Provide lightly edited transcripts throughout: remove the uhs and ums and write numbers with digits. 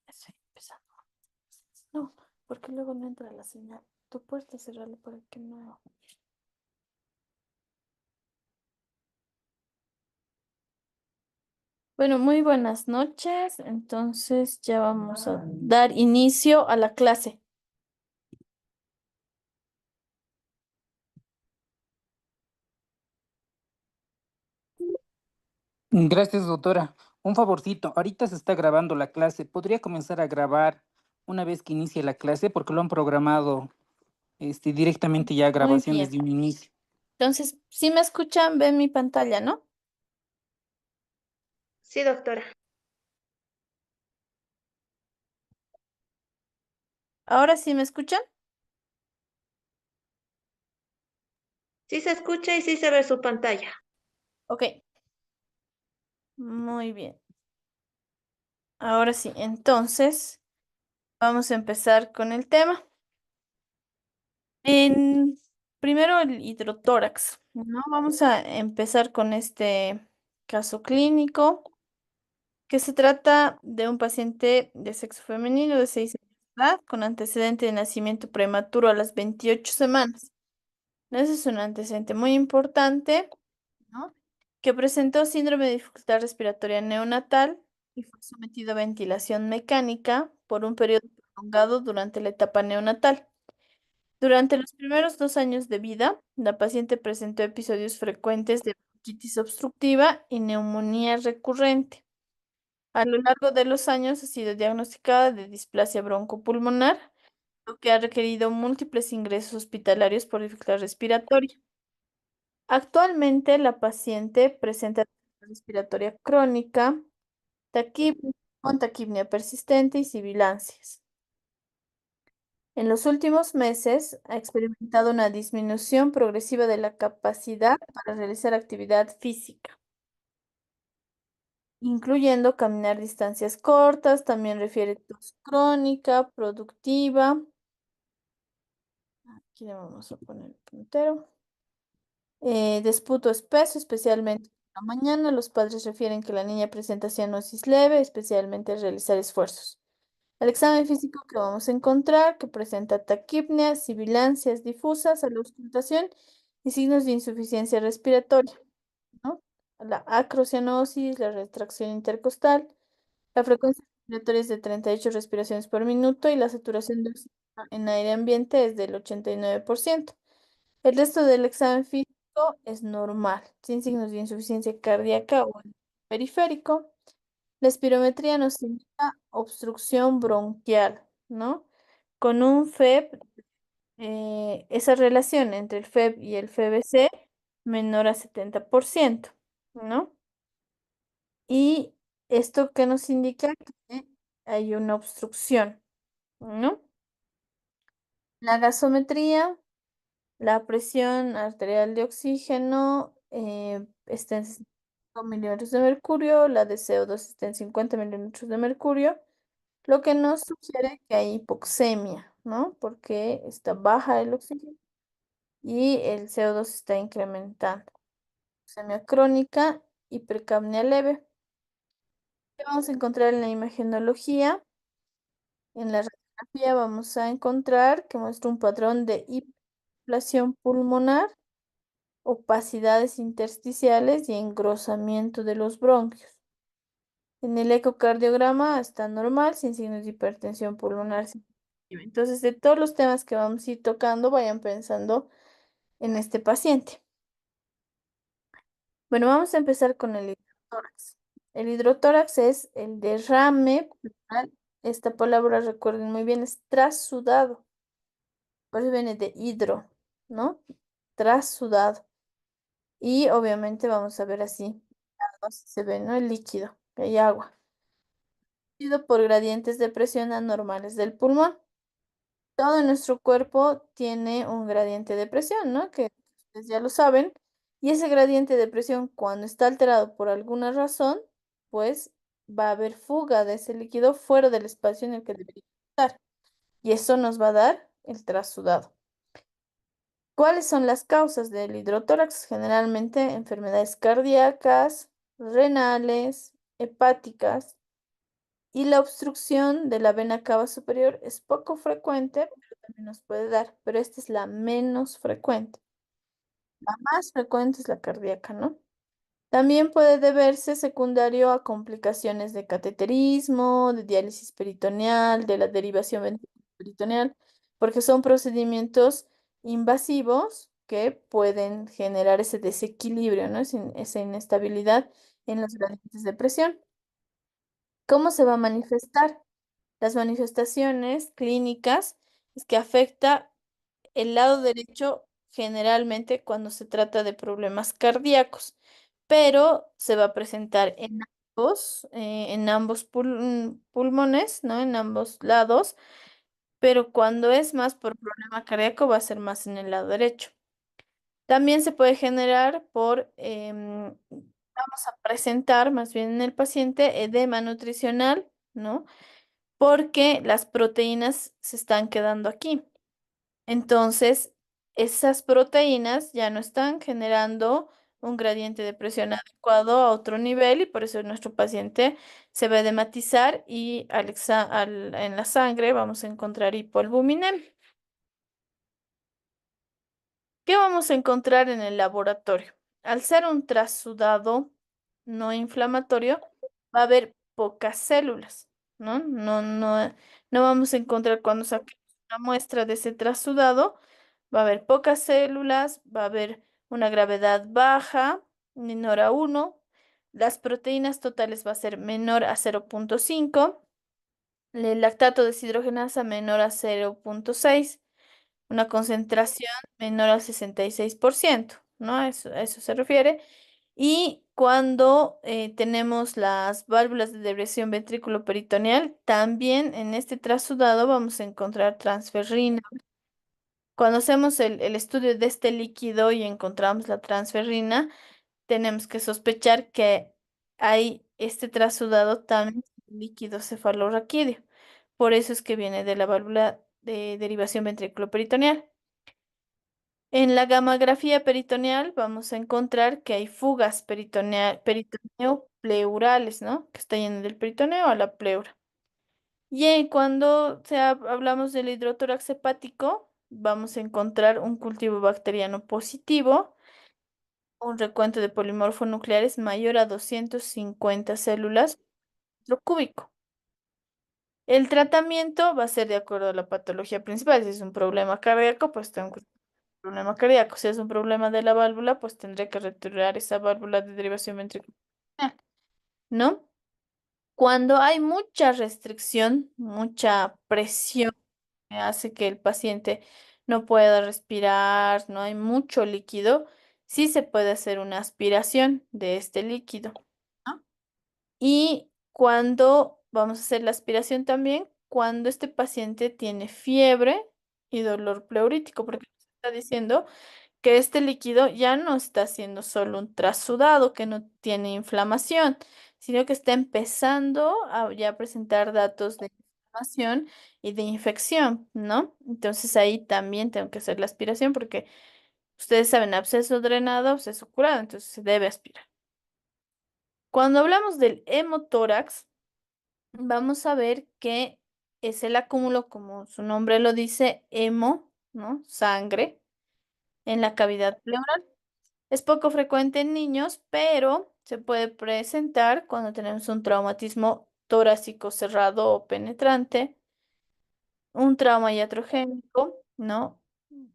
Estoy empezando. No, porque luego no entra la señal. Tu puerta cerrarla para que no. Bueno, muy buenas noches. Entonces ya vamos a dar inicio a la clase. Gracias, doctora. Un favorcito, ahorita se está grabando la clase. ¿Podría comenzar a grabar una vez que inicie la clase? Porque lo han programado directamente ya Muy grabación bien. desde un inicio. Entonces, si me escuchan, ven mi pantalla, ¿no? Sí, doctora. Ahora sí me escuchan. Sí se escucha y sí se ve su pantalla. Ok, muy bien. Ahora sí, entonces vamos a empezar con el tema. Primero el hidrotórax, ¿no? Vamos a empezar con este caso clínico, que se trata de un paciente de sexo femenino de 6 años de edad con antecedente de nacimiento prematuro a las 28 semanas. Ese es un antecedente muy importante, ¿no? Que presentó síndrome de dificultad respiratoria neonatal y fue sometido a ventilación mecánica por un periodo prolongado durante la etapa neonatal. Durante los primeros 2 años de vida, la paciente presentó episodios frecuentes de bronquitis obstructiva y neumonía recurrente. A lo largo de los años ha sido diagnosticada de displasia broncopulmonar, lo que ha requerido múltiples ingresos hospitalarios por dificultad respiratoria. Actualmente la paciente presenta dificultad respiratoria crónica, taquipnea, con taquipnea persistente y sibilancias. En los últimos meses ha experimentado una disminución progresiva de la capacidad para realizar actividad física, incluyendo caminar distancias cortas, también refiere tos crónica, productiva. Aquí le vamos a poner el puntero. Desputo espeso, especialmente en la mañana. Los padres refieren que la niña presenta cianosis leve, especialmente al realizar esfuerzos. El examen físico que vamos a encontrar, que presenta taquipnea, sibilancias difusas a la auscultación y signos de insuficiencia respiratoria, ¿no? La acrocianosis, la retracción intercostal, la frecuencia respiratoria es de 38 respiraciones por minuto y la saturación de oxígeno en aire ambiente es del 89%. El resto del examen físico es normal, sin signos de insuficiencia cardíaca o periférico. La espirometría nos indica obstrucción bronquial, ¿no? Con un FEB, esa relación entre el FEB y el FBC menor a 70%, ¿no? Y esto que nos indica que hay una obstrucción, ¿no? La gasometría, la presión arterial de oxígeno está en 65 milímetros de mercurio, la de CO2 está en 50 milímetros de mercurio, lo que nos sugiere que hay hipoxemia, ¿no? Porque está baja el oxígeno y el CO2 está incrementando. Hipoxemia crónica hipercapnia leve. ¿Qué vamos a encontrar en la imagenología? En la radiografía vamos a encontrar que muestra un patrón de hiperplasia pulmonar, opacidades intersticiales y engrosamiento de los bronquios. En el ecocardiograma está normal, sin signos de hipertensión pulmonar. Entonces, de todos los temas que vamos a ir tocando, vayan pensando en este paciente. Bueno, vamos a empezar con el hidrotórax. El hidrotórax es el derrame pleural. Esta palabra, recuerden muy bien, es trasudado. Por eso viene de hidro, ¿no? Trasudado. Y obviamente vamos a ver así, se ve, ¿no? El líquido, que hay agua. Producido por gradientes de presión anormales del pulmón. Todo nuestro cuerpo tiene un gradiente de presión, ¿no? Que ustedes ya lo saben. Y ese gradiente de presión, cuando está alterado por alguna razón, pues va a haber fuga de ese líquido fuera del espacio en el que debería estar. Y eso nos va a dar el trasudado. ¿Cuáles son las causas del hidrotórax? Generalmente enfermedades cardíacas, renales, hepáticas. Y la obstrucción de la vena cava superior es poco frecuente, pero también nos puede dar, pero esta es la menos frecuente. La más frecuente es la cardíaca, ¿no? También puede deberse secundario a complicaciones de cateterismo, de diálisis peritoneal, de la derivación peritoneal, porque son procedimientos invasivos que pueden generar ese desequilibrio, ¿no? Esa inestabilidad en los gradientes de presión. ¿Cómo se va a manifestar? Las manifestaciones clínicas es que afecta el lado derecho generalmente cuando se trata de problemas cardíacos, pero se va a presentar en ambos pulmones, ¿no? En ambos lados, pero cuando es más por problema cardíaco va a ser más en el lado derecho. También se puede generar vamos a presentar más bien en el paciente edema nutricional, ¿no? Porque las proteínas se están quedando aquí. Entonces, esas proteínas ya no están generando un gradiente de presión adecuado a otro nivel y por eso nuestro paciente se va a edematizar y en la sangre vamos a encontrar hipoalbuminemia. ¿Qué vamos a encontrar en el laboratorio? Al ser un trasudado no inflamatorio, va a haber pocas células, ¿no? No vamos a encontrar cuando saquemos una muestra de ese trasudado, va a haber pocas células, va a haber una gravedad baja, menor a 1, las proteínas totales va a ser menor a 0,5, el lactato deshidrogenasa menor a 0,6, una concentración menor al 66%, ¿no? A eso se refiere. Y cuando tenemos las válvulas de depresión ventrículo-peritoneal, también en este trasudado vamos a encontrar transferrina. Cuando hacemos el estudio de este líquido y encontramos la transferrina, tenemos que sospechar que hay este trasudado también líquido cefalorraquídeo. Por eso es que viene de la válvula de derivación ventrículo-peritoneal. En la gamografía peritoneal vamos a encontrar que hay fugas peritoneo-pleurales, ¿no? Que está yendo del peritoneo a la pleura. Y cuando hablamos del hidrotórax hepático, vamos a encontrar un cultivo bacteriano positivo, un recuento de polimorfonucleares mayor a 250 células por metro cúbico. El tratamiento va a ser de acuerdo a la patología principal. Si es un problema cardíaco, pues tengo que problema cardíaco. Si es un problema de la válvula, pues tendré que retirar esa válvula de derivación ventricular, ¿no? Cuando hay mucha restricción, mucha presión que hace que el paciente no pueda respirar, no hay mucho líquido, sí se puede hacer una aspiración de este líquido, ¿no? Y cuando vamos a hacer la aspiración también, cuando este paciente tiene fiebre y dolor pleurítico, porque está diciendo que este líquido ya no está siendo solo un trasudado que no tiene inflamación, sino que está empezando a ya presentar datos de inflamación y de infección, ¿no? Entonces ahí también tengo que hacer la aspiración porque ustedes saben, absceso drenado, absceso curado, entonces se debe aspirar. Cuando hablamos del hemotórax, vamos a ver que es el acúmulo, como su nombre lo dice, hemo, ¿no? Sangre en la cavidad pleural. Es poco frecuente en niños, pero se puede presentar cuando tenemos un traumatismo torácico cerrado o penetrante, un trauma iatrogénico, ¿no?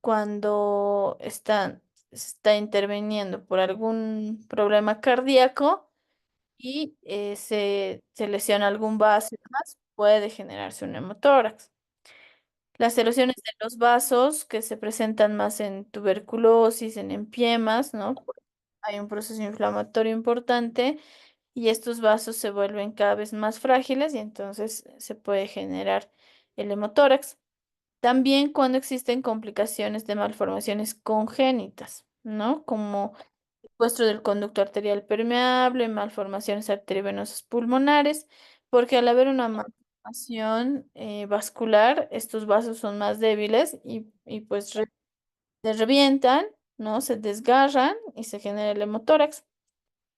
Cuando se está interviniendo por algún problema cardíaco y se lesiona algún vaso y demás, puede generarse un hemotórax. Las erosiones de los vasos que se presentan más en tuberculosis, en empiemas, ¿no? Hay un proceso inflamatorio importante y estos vasos se vuelven cada vez más frágiles y entonces se puede generar el hemotórax. También cuando existen complicaciones de malformaciones congénitas, ¿no? Como secuestro del conducto arterial permeable, malformaciones arteriovenosas pulmonares, porque al haber una malformación vascular, estos vasos son más débiles y pues se revientan, ¿no? Se desgarran y se genera el hemotórax.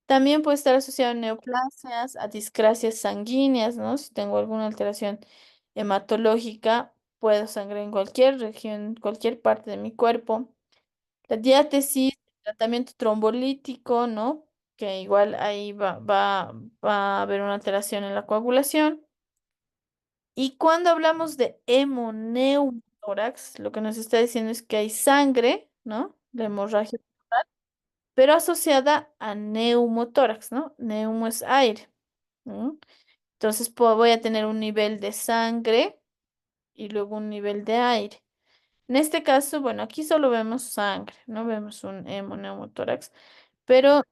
También puede estar asociado a neoplasias, a discrasias sanguíneas, ¿no? Si tengo alguna alteración hematológica, puedo sangrar en cualquier región, cualquier parte de mi cuerpo. La diátesis, tratamiento trombolítico, ¿no? Que igual ahí va a haber una alteración en la coagulación. Y cuando hablamos de hemoneumotórax, lo que nos está diciendo es que hay sangre, ¿no? La hemorragia, pero asociada a neumotórax, ¿no? Neumo es aire, ¿no? Entonces voy a tener un nivel de sangre y luego un nivel de aire. En este caso, bueno, aquí solo vemos sangre, no vemos un hemoneumotórax, pero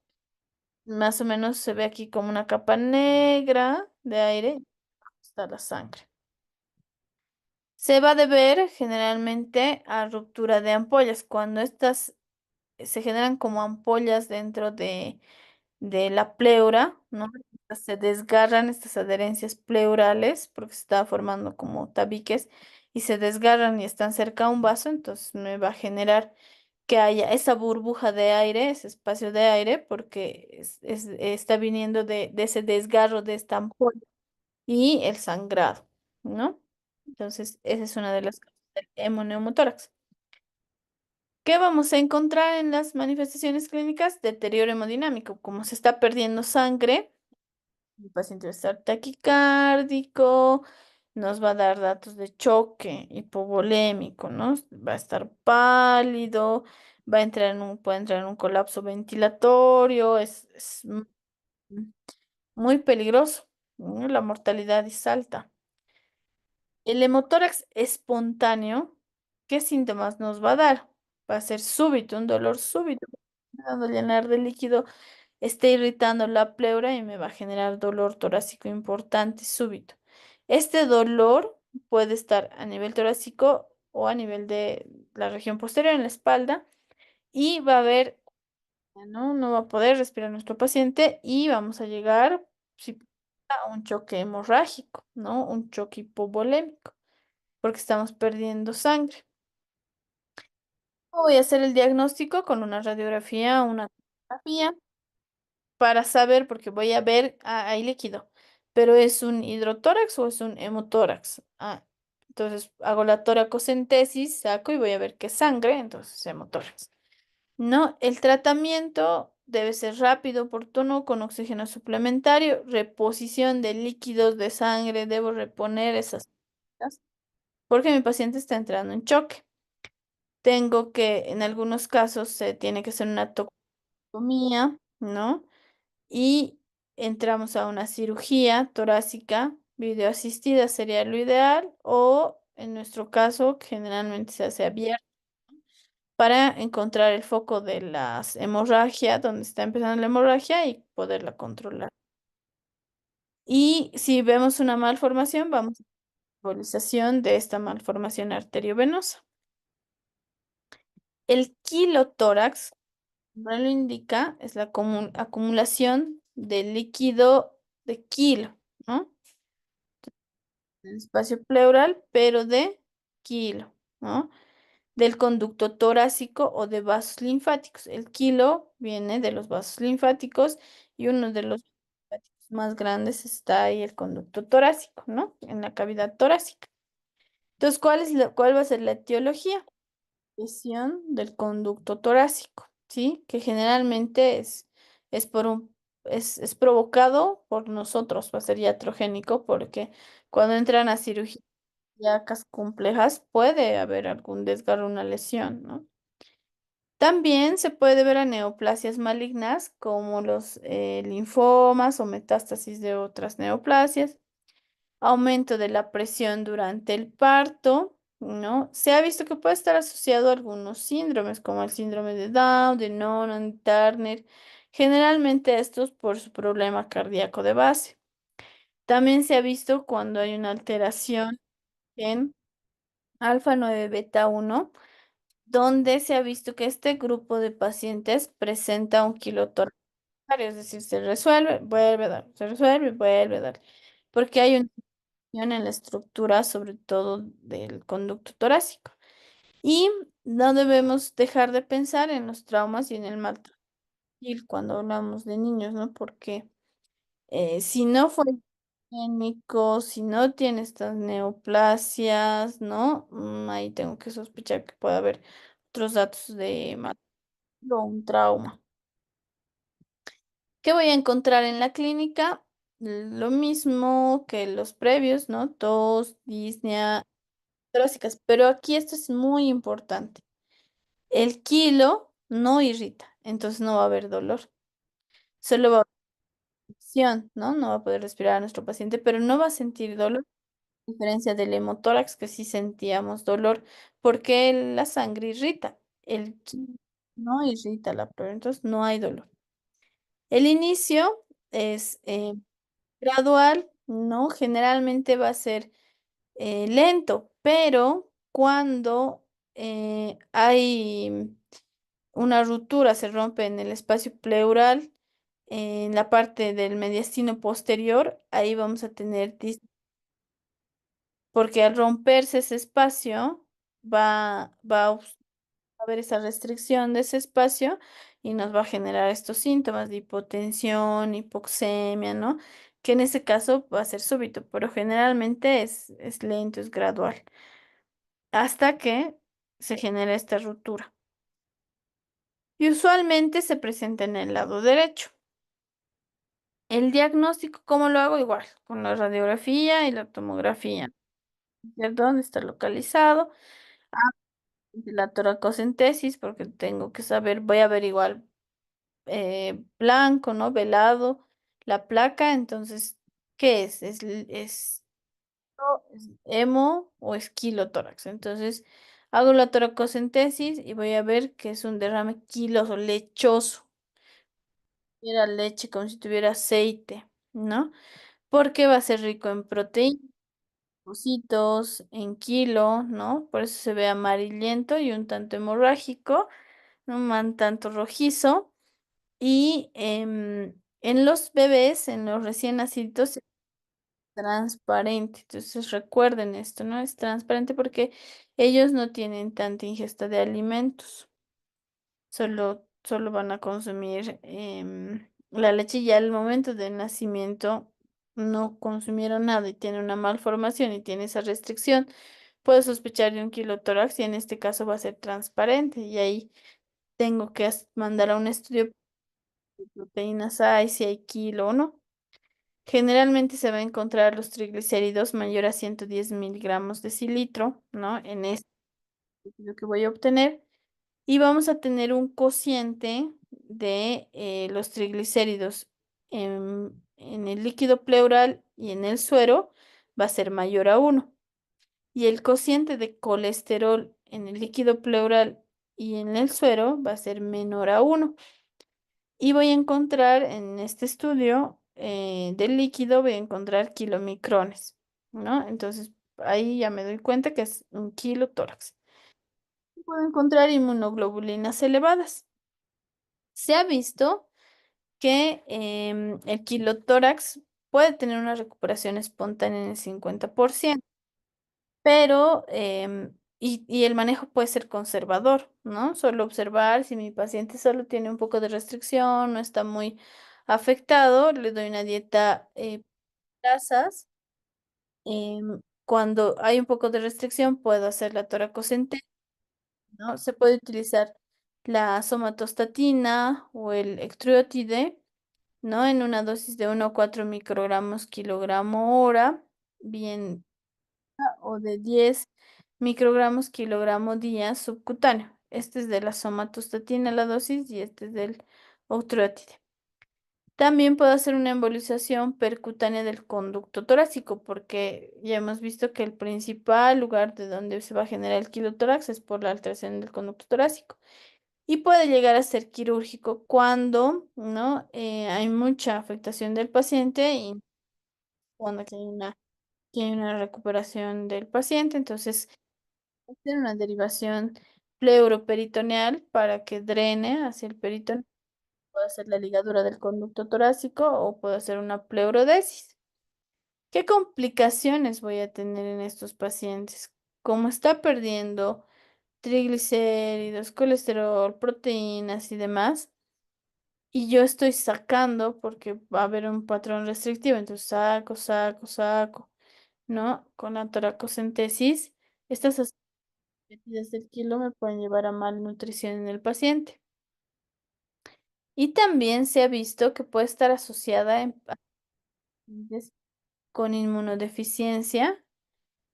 más o menos se ve aquí como una capa negra de aire, está la sangre. Se va a deber generalmente a ruptura de ampollas, cuando estas se generan como ampollas dentro de la pleura, ¿no? Se desgarran estas adherencias pleurales porque se está formando como tabiques y se desgarran y están cerca a un vaso, entonces me va a generar que haya esa burbuja de aire, ese espacio de aire, porque está viniendo de ese desgarro de esta ampolla y el sangrado, ¿no? Entonces, esa es una de las causas del hemoneumotórax. ¿Qué vamos a encontrar en las manifestaciones clínicas? Deterioro hemodinámico. Como se está perdiendo sangre, el paciente va a estar taquicárdico, nos va a dar datos de choque hipovolémico, ¿no? Va a estar pálido, puede entrar en un colapso ventilatorio, muy peligroso, ¿no? La mortalidad es alta. El hemotórax espontáneo, ¿qué síntomas nos va a dar? Va a ser súbito, un dolor súbito, dando llenar de líquido, está irritando la pleura y me va a generar dolor torácico importante, súbito. Este dolor puede estar a nivel torácico o a nivel de la región posterior en la espalda y va a haber, ¿no? No va a poder respirar nuestro paciente y vamos a llegar sí, a un choque hemorrágico, ¿no? Un choque hipovolémico porque estamos perdiendo sangre. Voy a hacer el diagnóstico con una radiografía, una tomografía, para saber, porque voy a ver, hay líquido, pero ¿es un hidrotórax o es un hemotórax? Entonces hago la toracocentesis, saco y voy a ver qué sangre, entonces hemotórax. No, el tratamiento debe ser rápido, oportuno, con oxígeno suplementario, reposición de líquidos de sangre, debo reponer esas cosas, porque mi paciente está entrando en choque. Tengo que, en algunos casos, se tiene que hacer una toxectomía, ¿no? Y entramos a una cirugía torácica, videoasistida sería lo ideal, o en nuestro caso, que generalmente se hace abierto, para encontrar el foco de las hemorragia, donde está empezando la hemorragia y poderla controlar. Y si vemos una malformación, vamos a la embolización de esta malformación arteriovenosa. El kilotórax, como lo indica, es la acumulación de líquido de kilo, ¿no? El espacio pleural, pero de kilo, ¿no? Del conducto torácico o de vasos linfáticos. El kilo viene de los vasos linfáticos y uno de los más grandes está ahí el conducto torácico, ¿no? En la cavidad torácica. Entonces, ¿cuál va a ser la etiología? Lesión del conducto torácico, ¿sí? Que generalmente es por es provocado por nosotros, va a ser iatrogénico, porque cuando entran a cirugías complejas puede haber algún desgarro, una lesión, ¿no? También se puede ver a neoplasias malignas como los linfomas o metástasis de otras neoplasias, aumento de la presión durante el parto, ¿no? Se ha visto que puede estar asociado a algunos síndromes como el síndrome de Down, de Noonan, Turner, generalmente estos por su problema cardíaco de base. También se ha visto cuando hay una alteración en alfa 9 beta 1 donde se ha visto que este grupo de pacientes presenta un kilotoractario, es decir, se resuelve, vuelve a dar, se resuelve, vuelve a dar, porque hay una infección en la estructura, sobre todo del conducto torácico. Y no debemos dejar de pensar en los traumas y en el maltrato infantil cuando hablamos de niños, ¿no? Porque si no fue higiénico, si no tiene estas neoplasias, ¿no? Ahí tengo que sospechar que puede haber otros datos de o un trauma. ¿Qué voy a encontrar en la clínica? Lo mismo que los previos, ¿no? Tos, disnea, torácicas. Pero aquí esto es muy importante. El kilo no irrita, entonces no va a haber dolor. Solo va a haber fricción, ¿no? No va a poder respirar a nuestro paciente, pero no va a sentir dolor. A diferencia del hemotórax, que sí sentíamos dolor, porque la sangre irrita. El kilo no irrita la pleura, entonces no hay dolor. El inicio es gradual, ¿no? Generalmente va a ser lento, pero cuando hay una ruptura, se rompe en el espacio pleural, en la parte del mediastino posterior, ahí vamos a tener, porque al romperse ese espacio, va a haber esa restricción de ese espacio y nos va a generar estos síntomas de hipotensión, hipoxemia, ¿no? Que en ese caso va a ser súbito, pero generalmente es lento, es gradual, hasta que se genera esta ruptura. Y usualmente se presenta en el lado derecho. El diagnóstico, ¿cómo lo hago? Igual, con la radiografía y la tomografía. ¿De dónde está localizado? Ah, la toracocentesis, porque tengo que saber, voy a averiguar blanco, ¿no? Velado, la placa, entonces, ¿qué es? ¿Es hemo o esquilotórax? Entonces, hago la toracocentesis y voy a ver que es un derrame quiloso, lechoso. Era leche como si tuviera aceite, ¿no? Porque va a ser rico en proteínas, en kilo, ¿no? Por eso se ve amarillento y un tanto hemorrágico, ¿no? Un tanto rojizo. Y en los bebés, en los recién nacidos, es transparente. Entonces recuerden esto, ¿no? Es transparente porque ellos no tienen tanta ingesta de alimentos. Solo van a consumir la leche y al momento del nacimiento no consumieron nada y tiene una malformación y tiene esa restricción. Puedo sospechar de un kilotórax y en este caso va a ser transparente y ahí tengo que mandar a un estudio proteínas hay, si hay kilo o no. Generalmente se va a encontrar los triglicéridos mayor a 110 miligramos de cilitro, ¿no? En este líquido que voy a obtener. Y vamos a tener un cociente de los triglicéridos en el líquido pleural y en el suero va a ser mayor a 1. Y el cociente de colesterol en el líquido pleural y en el suero va a ser menor a 1. Y voy a encontrar en este estudio del líquido, voy a encontrar kilomicrones, ¿no? Entonces ahí ya me doy cuenta que es un kilotórax. Puedo encontrar inmunoglobulinas elevadas. Se ha visto que el kilotórax puede tener una recuperación espontánea en el 50%, pero y el manejo puede ser conservador, ¿no? Solo observar si mi paciente solo tiene un poco de restricción, no está muy afectado, le doy una dieta grasas. Cuando hay un poco de restricción, puedo hacer la toracocentesis, ¿no? Se puede utilizar la somatostatina o el ectriotide, ¿no? En una dosis de 1 a 4 microgramos kilogramo hora, bien, o de 10 microgramos kilogramo día subcutáneo. Este es de la somatostatina la dosis y este es del ectriotide. También puedo hacer una embolización percutánea del conducto torácico, porque ya hemos visto que el principal lugar de donde se va a generar el quilotórax es por la alteración del conducto torácico. Y puede llegar a ser quirúrgico cuando, ¿no? Hay mucha afectación del paciente y cuando que hay una recuperación del paciente. Entonces, hacer una derivación pleuroperitoneal para que drene hacia el peritoneo. Puedo hacer la ligadura del conducto torácico o puedo hacer una pleurodesis. ¿Qué complicaciones voy a tener en estos pacientes? Como está perdiendo triglicéridos, colesterol, proteínas y demás, y yo estoy sacando porque va a haber un patrón restrictivo, entonces saco, ¿no? Con la toracocentesis, estas medidas del kilo me pueden llevar a malnutrición en el paciente. Y también se ha visto que puede estar asociada en pacientes con inmunodeficiencia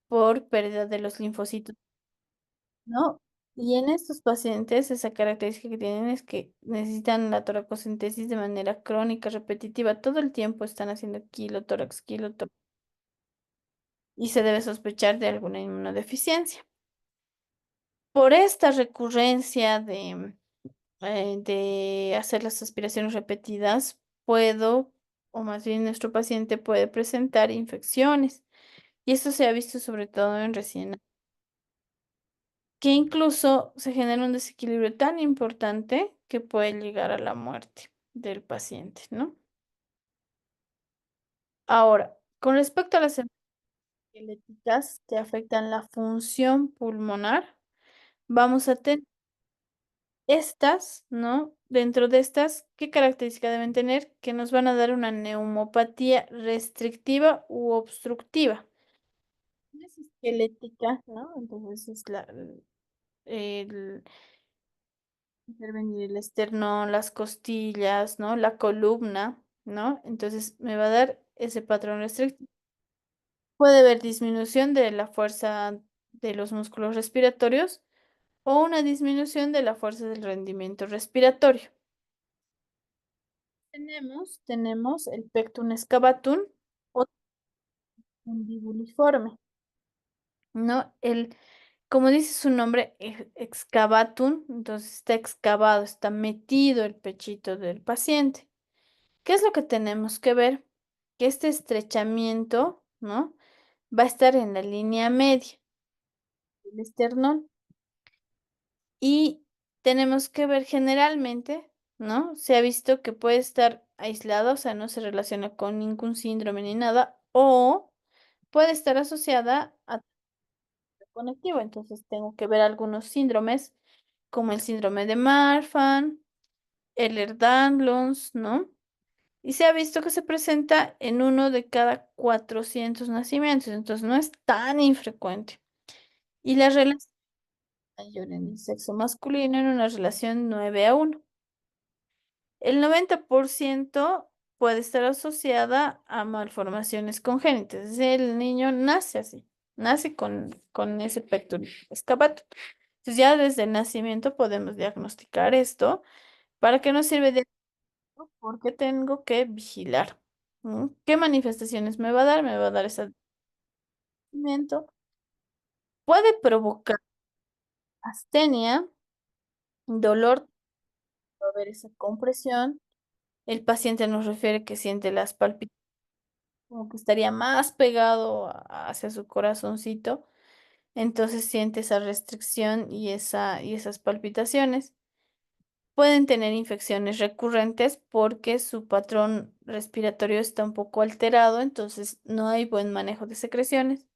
por pérdida de los linfocitos, ¿no? Y en estos pacientes, esa característica que tienen es que necesitan la toracocentesis de manera crónica, repetitiva. Todo el tiempo están haciendo kilotórax, y se debe sospechar de alguna inmunodeficiencia. Por esta recurrencia de hacer las aspiraciones repetidas, puedo, o más bien nuestro paciente puede presentar infecciones. Y esto se ha visto sobre todo en recién, que incluso se genera un desequilibrio tan importante que puede llegar a la muerte del paciente, ¿no? Ahora, con respecto a las enfermedades esqueléticas que afectan la función pulmonar, vamos a tener estas, ¿no? Dentro de estas, ¿qué características deben tener? Que nos van a dar una neumopatía restrictiva u obstructiva. Es esquelética, ¿no? Entonces es el intervenir el esternón, las costillas, ¿no? La columna, ¿no? Entonces me va a dar ese patrón restrictivo. Puede haber disminución de la fuerza de los músculos respiratorios o una disminución de la fuerza del rendimiento respiratorio. Tenemos el pectum excavatum o fundibuliforme, ¿no? Como dice su nombre, excavatum, entonces está excavado, está metido el pechito del paciente. ¿Qué es lo que tenemos que ver? Que este estrechamiento, ¿no? Va a estar en la línea media del esternón y tenemos que ver generalmente, ¿no? Se ha visto que puede estar aislado, o sea, no se relaciona con ningún síndrome ni nada, o puede estar asociada a conectivo. Entonces tengo que ver algunos síndromes como el síndrome de Marfan, Ehlers-Danlos, ¿no? Y se ha visto que se presenta en uno de cada 400 nacimientos, entonces no es tan infrecuente. Y la relación mayor en el sexo masculino en una relación 9 a 1. El 90% puede estar asociada a malformaciones congénitas. Es decir, el niño nace así, nace con ese pectoral escapato. Entonces ya desde el nacimiento podemos diagnosticar esto. ¿Para qué nos sirve de esto? Porque tengo que vigilar. ¿Qué manifestaciones me va a dar? Me va a dar ese nacimiento. Puede provocar astenia, dolor, va a haber esa compresión. El paciente nos refiere que siente las palpitaciones, como que estaría más pegado hacia su corazoncito. Entonces siente esa restricción y esas palpitaciones. Pueden tener infecciones recurrentes porque su patrón respiratorio está un poco alterado, entonces no hay buen manejo de secreciones.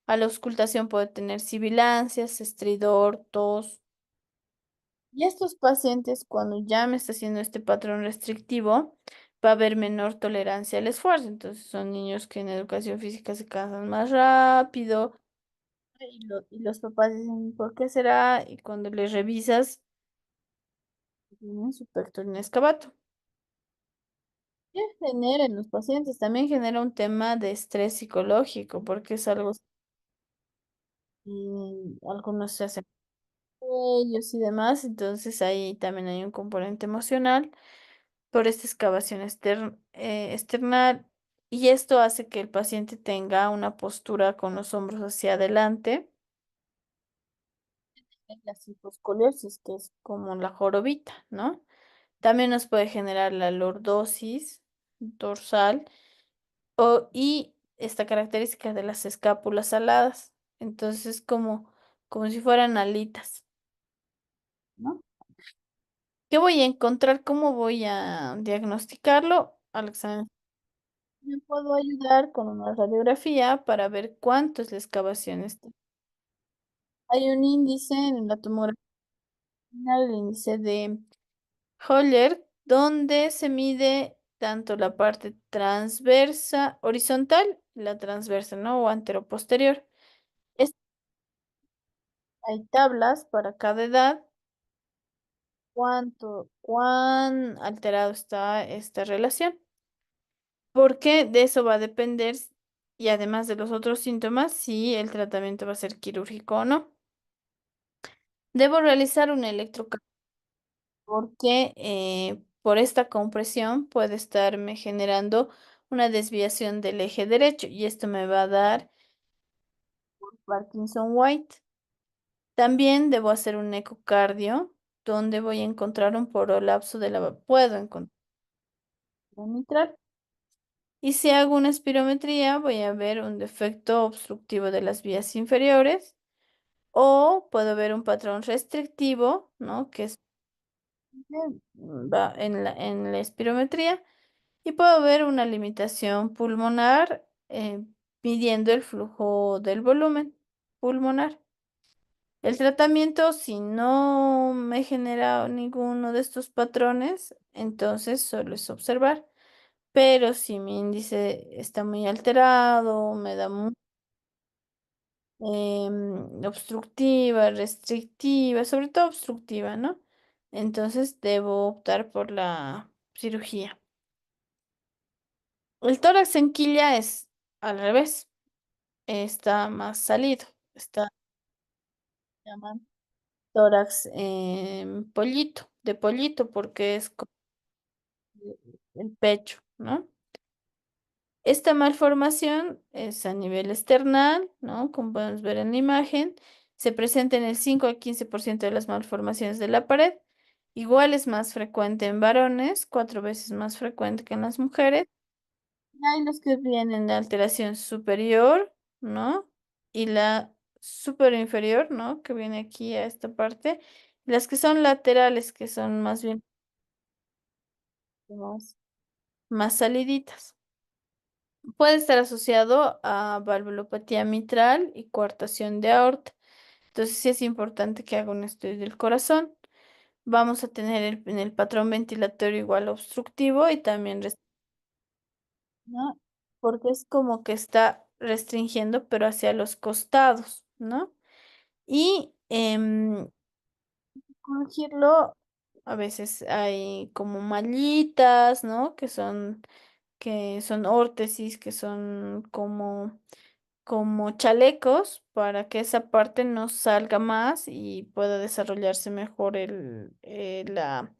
A la auscultación puede tener sibilancias, estridor, tos. Y estos pacientes, cuando ya me está haciendo este patrón restrictivo, va a haber menor tolerancia al esfuerzo. Entonces son niños que en educación física se cansan más rápido y los papás dicen, ¿por qué será? Y cuando les revisas, tienen su pectoral excavato. ¿Qué genera en los pacientes? También genera un tema de estrés psicológico, porque es algo, algunos se hacen ellos y demás, entonces ahí también hay un componente emocional por esta excavación external, y esto hace que el paciente tenga una postura con los hombros hacia adelante, en la hiposcoliosis, que es como la jorobita, ¿no? También nos puede generar la lordosis dorsal y esta característica de las escápulas aladas. Entonces, como si fueran alitas, ¿no? ¿Qué voy a encontrar? ¿Cómo voy a diagnosticarlo? Al examen. Me puedo ayudar con una radiografía para ver cuánto es la excavación. Hay un índice en la tomografía, el índice de Holler, donde se mide tanto la parte transversa, horizontal, la transversa, ¿no? O anteroposterior. Es- Hay tablas para cada edad, cuán alterado está esta relación, porque de eso va a depender, y además de los otros síntomas, si el tratamiento va a ser quirúrgico o no. Debo realizar un electrocardiograma porque por esta compresión puede estarme generando una desviación del eje derecho y esto me va a dar Parkinson White. También debo hacer un ecocardio donde voy a encontrar un prolapso de la, puedo encontrar la mitral. Y si hago una espirometría, voy a ver un defecto obstructivo de las vías inferiores o puedo ver un patrón restrictivo, ¿no? Que es va en la espirometría. Y puedo ver una limitación pulmonar midiendo el flujo del volumen pulmonar. El tratamiento, si no me genera ninguno de estos patrones, entonces solo es observar. Pero si mi índice está muy alterado, me da obstructiva, restrictiva, sobre todo obstructiva, ¿no? Entonces debo optar por la cirugía. El tórax en quilla es al revés, está más salido, está llaman tórax pollito, de pollito, porque es como el pecho, ¿no? Esta malformación es a nivel external, ¿no? Como podemos ver en la imagen, se presenta en el 5 al 15% de las malformaciones de la pared. Igual es más frecuente en varones, 4 veces más frecuente que en las mujeres. Hay los que vienen de alteración superior, ¿no? Y la superior inferior, ¿no? Que viene aquí a esta parte. Las que son laterales, que son más bien más, más saliditas. Puede estar asociado a valvulopatía mitral y coartación de aorta. Entonces sí es importante que haga un estudio del corazón. Vamos a tener en el patrón ventilatorio igual obstructivo y también ¿no? Porque es como que está restringiendo, pero hacia los costados, ¿no? Y corregirlo, a veces hay como mallitas, ¿no? Que son órtesis, que son como chalecos para que esa parte no salga más y pueda desarrollarse mejor la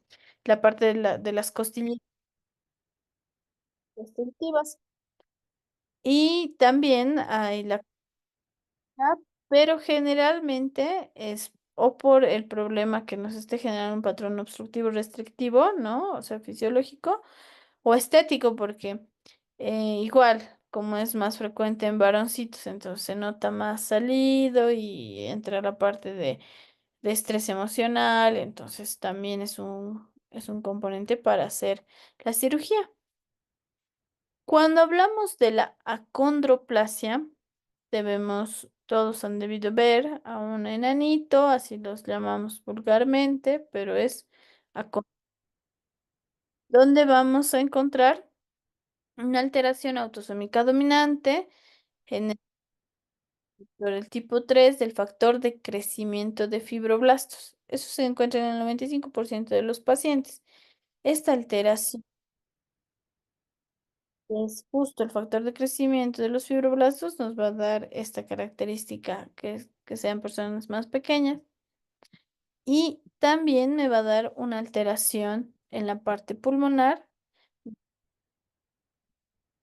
parte de las costillas restrictivas. Y también hay la pero generalmente es o por el problema que nos esté generando un patrón obstructivo restrictivo, ¿no? O sea, fisiológico o estético, porque igual, como es más frecuente en varoncitos, entonces se nota más salido y entra la parte de estrés emocional, entonces también es un componente para hacer la cirugía. Cuando hablamos de la acondroplasia, todos han debido ver a un enanito, así los llamamos vulgarmente, pero es donde vamos a encontrar una alteración autosómica dominante en por el tipo 3 del factor de crecimiento de fibroblastos. Eso se encuentra en el 95% de los pacientes. Esta alteración es justo el factor de crecimiento de los fibroblastos, nos va a dar esta característica que sean personas más pequeñas y también me va a dar una alteración en la parte pulmonar,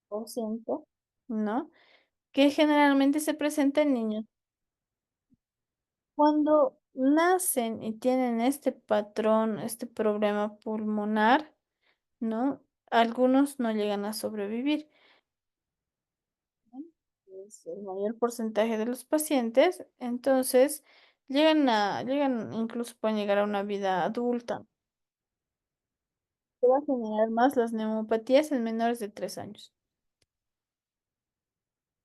por ciento, ¿no? Que generalmente se presenta en niños. Cuando nacen y tienen este patrón, este problema pulmonar, ¿no? Algunos no llegan a sobrevivir. ¿No? Es el mayor porcentaje de los pacientes, entonces incluso pueden llegar a una vida adulta. Se va a generar más las neumopatías en menores de 3 años.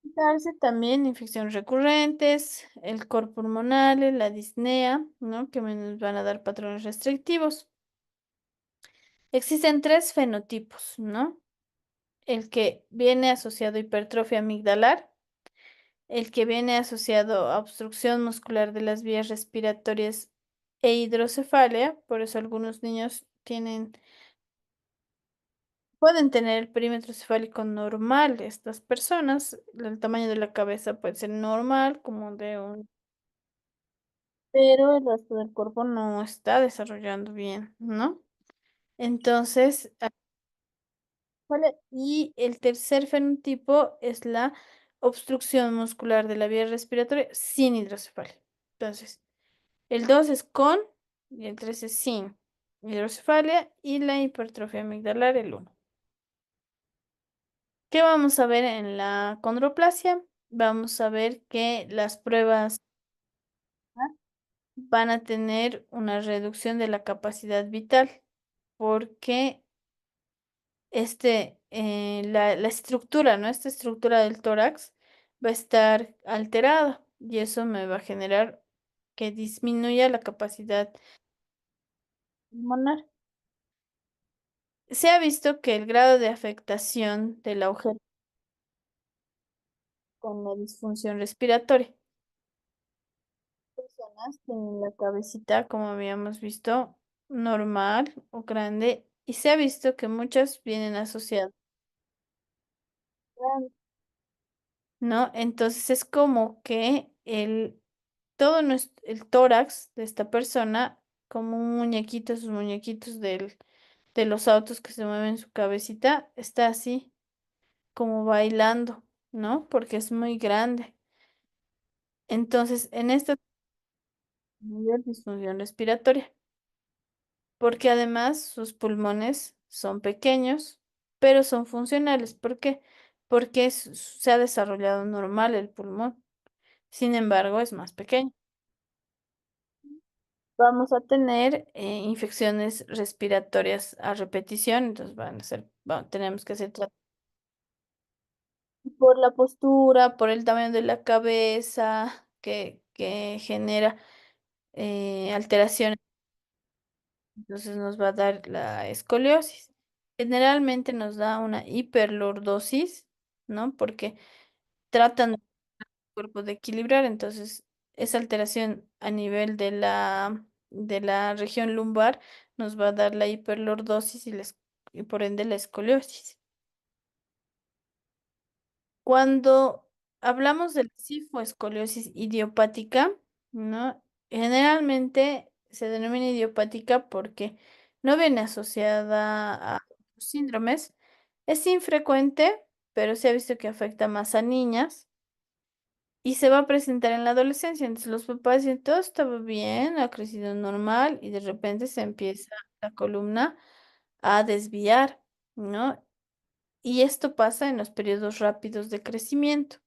Darse también infecciones recurrentes, el cor pulmonar, la disnea, ¿no? Que nos van a dar patrones restrictivos. Existen tres fenotipos, ¿no? El que viene asociado a hipertrofia amigdalar, el que viene asociado a obstrucción muscular de las vías respiratorias e hidrocefalia, por eso algunos niños pueden tener el perímetro cefálico normal. Estas personas, el tamaño de la cabeza puede ser normal, como de un, pero el resto del cuerpo no está desarrollando bien, ¿no? Entonces, ¿vale? Y el tercer fenotipo es la obstrucción muscular de la vía respiratoria sin hidrocefalia. Entonces, el 2 es con y el 3 es sin hidrocefalia y la hipertrofia amigdalar el uno. ¿Qué vamos a ver en la condroplasia? Vamos a ver que las pruebas van a tener una reducción de la capacidad vital porque la estructura, ¿no? Esta estructura del tórax va a estar alterada y eso me va a generar que disminuya la capacidad pulmonar. Se ha visto que el grado de afectación del agujero con la disfunción respiratoria. Personas tienen la cabecita, como habíamos visto, normal o grande, y se ha visto que muchas vienen asociadas, ¿no? Entonces es como que el tórax de esta persona, como un muñequito, sus muñequitos de los autos que se mueven su cabecita, está así, como bailando, ¿no? Porque es muy grande. Entonces, en esta mayor disfunción respiratoria, porque además sus pulmones son pequeños, pero son funcionales. ¿Por qué? Porque se ha desarrollado normal el pulmón, sin embargo, es más pequeño. Vamos a tener infecciones respiratorias a repetición, entonces tenemos que hacer por la postura, por el tamaño de la cabeza, que genera alteraciones, entonces nos va a dar la escoliosis. Generalmente nos da una hiperlordosis, ¿no? Porque tratan el cuerpo de equilibrar, entonces esa alteración a nivel de la región lumbar nos va a dar la hiperlordosis y por ende la escoliosis. Cuando hablamos de la cifoescoliosis idiopática, ¿no? Generalmente se denomina idiopática porque no viene asociada a síndromes. Es infrecuente, pero se ha visto que afecta más a niñas y se va a presentar en la adolescencia. Entonces los papás dicen, todo estaba bien, ha crecido normal y de repente se empieza la columna a desviar, ¿no? Y esto pasa en los periodos rápidos de crecimiento.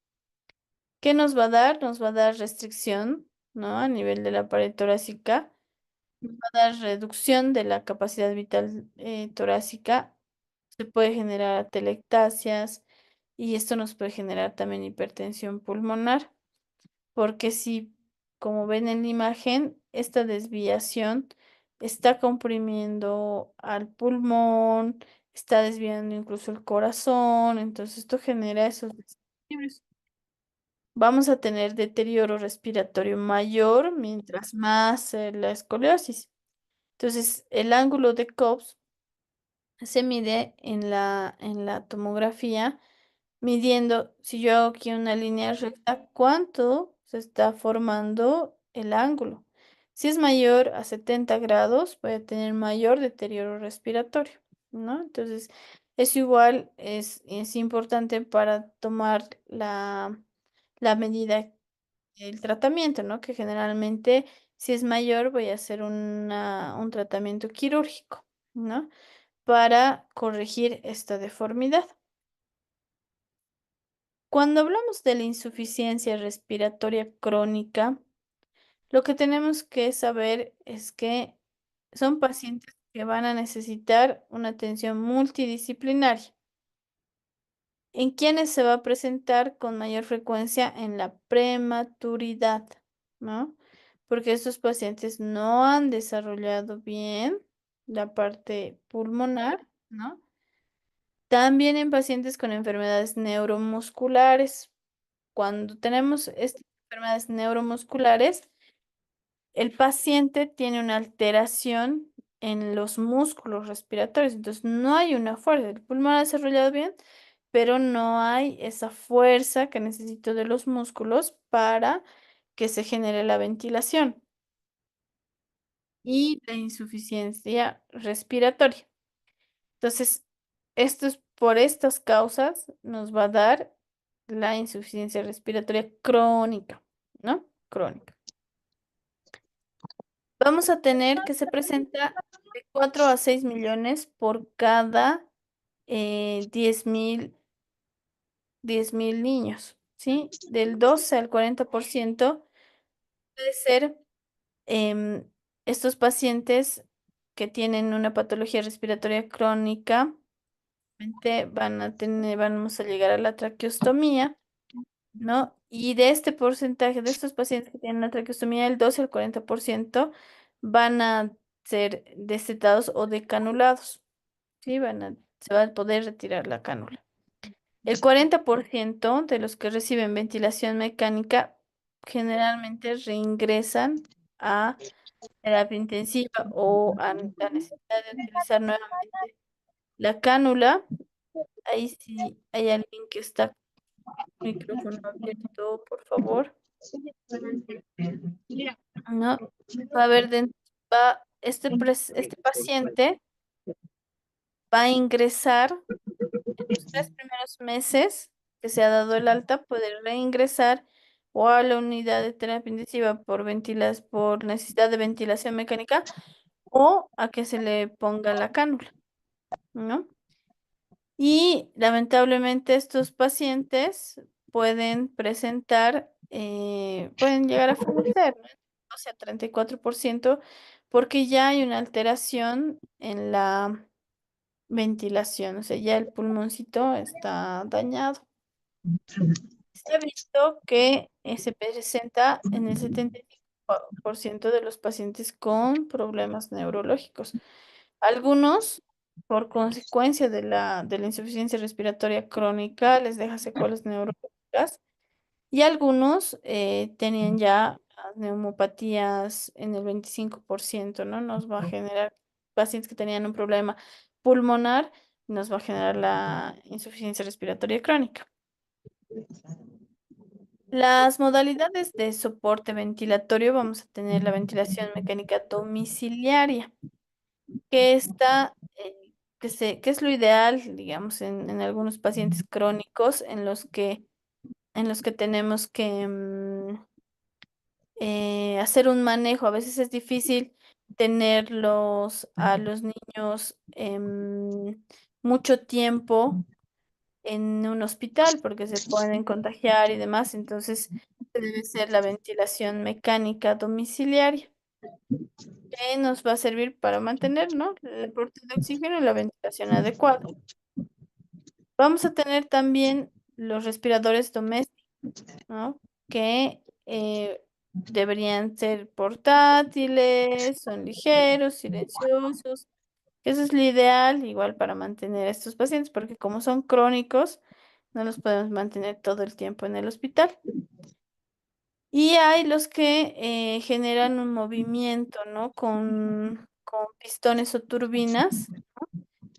¿Qué nos va a dar? Nos va a dar restricción, ¿no? A nivel de la pared torácica, nos va a dar reducción de la capacidad vital torácica, se puede generar atelectasias y esto nos puede generar también hipertensión pulmonar, porque si, como ven en la imagen, esta desviación está comprimiendo al pulmón, está desviando incluso el corazón, entonces esto genera esos desequilibrios. Vamos a tener deterioro respiratorio mayor mientras más la escoliosis. Entonces, el ángulo de Cobbs se mide en la tomografía, midiendo, si yo hago aquí una línea recta, cuánto se está formando el ángulo. Si es mayor a 70 grados, voy a tener mayor deterioro respiratorio, ¿no? Entonces, eso igual es importante para tomar la medida, el tratamiento, ¿no? Que generalmente, si es mayor, voy a hacer un tratamiento quirúrgico, ¿no? Para corregir esta deformidad. Cuando hablamos de la insuficiencia respiratoria crónica, lo que tenemos que saber es que son pacientes que van a necesitar una atención multidisciplinaria. ¿En quienes se va a presentar con mayor frecuencia? En la prematuridad, ¿no? Porque estos pacientes no han desarrollado bien la parte pulmonar, ¿no? También en pacientes con enfermedades neuromusculares. Cuando tenemos estas enfermedades neuromusculares, el paciente tiene una alteración en los músculos respiratorios, entonces no hay una fuerza. El pulmón ha desarrollado bien, pero no hay esa fuerza que necesito de los músculos para que se genere la ventilación y la insuficiencia respiratoria. Entonces, esto es por estas causas nos va a dar la insuficiencia respiratoria crónica, ¿no? Crónica. Vamos a tener que se presenta de 4 a 6 millones por cada 10.000 niños, ¿sí? Del 12 al 40% puede ser em, estos pacientes que tienen una patología respiratoria crónica, vamos a llegar a la traqueostomía, ¿no? Y de este porcentaje, de estos pacientes que tienen una traqueostomía, el 12 al 40% van a ser destetados o decanulados, ¿sí? Se va a poder retirar la cánula. El 40% de los que reciben ventilación mecánica generalmente reingresan a terapia intensiva o a la necesidad de utilizar nuevamente la cánula. Ahí sí hay alguien que está con el micrófono abierto, por favor. No, va a haber, este paciente va a ingresar en los 3 primeros meses que se ha dado el alta, puede reingresar o a la unidad de terapia intensiva por necesidad de ventilación mecánica o a que se le ponga la cánula, ¿no? Y lamentablemente estos pacientes pueden pueden llegar a fallecer, ¿no? O sea, 34%, porque ya hay una alteración en la ventilación, o sea, ya el pulmoncito está dañado. Se ha visto que se presenta en el 75% de los pacientes con problemas neurológicos. Algunos, por consecuencia de la insuficiencia respiratoria crónica, les deja secuelas neurológicas y algunos tenían ya neumopatías en el 25%, ¿no? Nos va a generar pacientes que tenían un problema pulmonar, nos va a generar la insuficiencia respiratoria crónica. Las modalidades de soporte ventilatorio, vamos a tener la ventilación mecánica domiciliaria, que está, que es lo ideal, digamos, en algunos pacientes crónicos en los que tenemos que hacer un manejo. A veces es difícil tenerlos a los niños mucho tiempo en un hospital porque se pueden contagiar y demás, entonces debe ser la ventilación mecánica domiciliaria que nos va a servir para mantener, ¿no? El aporte de oxígeno y la ventilación adecuada. Vamos a tener también los respiradores domésticos, ¿no? Que deberían ser portátiles, son ligeros, silenciosos. Eso es lo ideal, igual para mantener a estos pacientes, porque como son crónicos, no los podemos mantener todo el tiempo en el hospital. Y hay los que generan un movimiento, ¿no? Con pistones o turbinas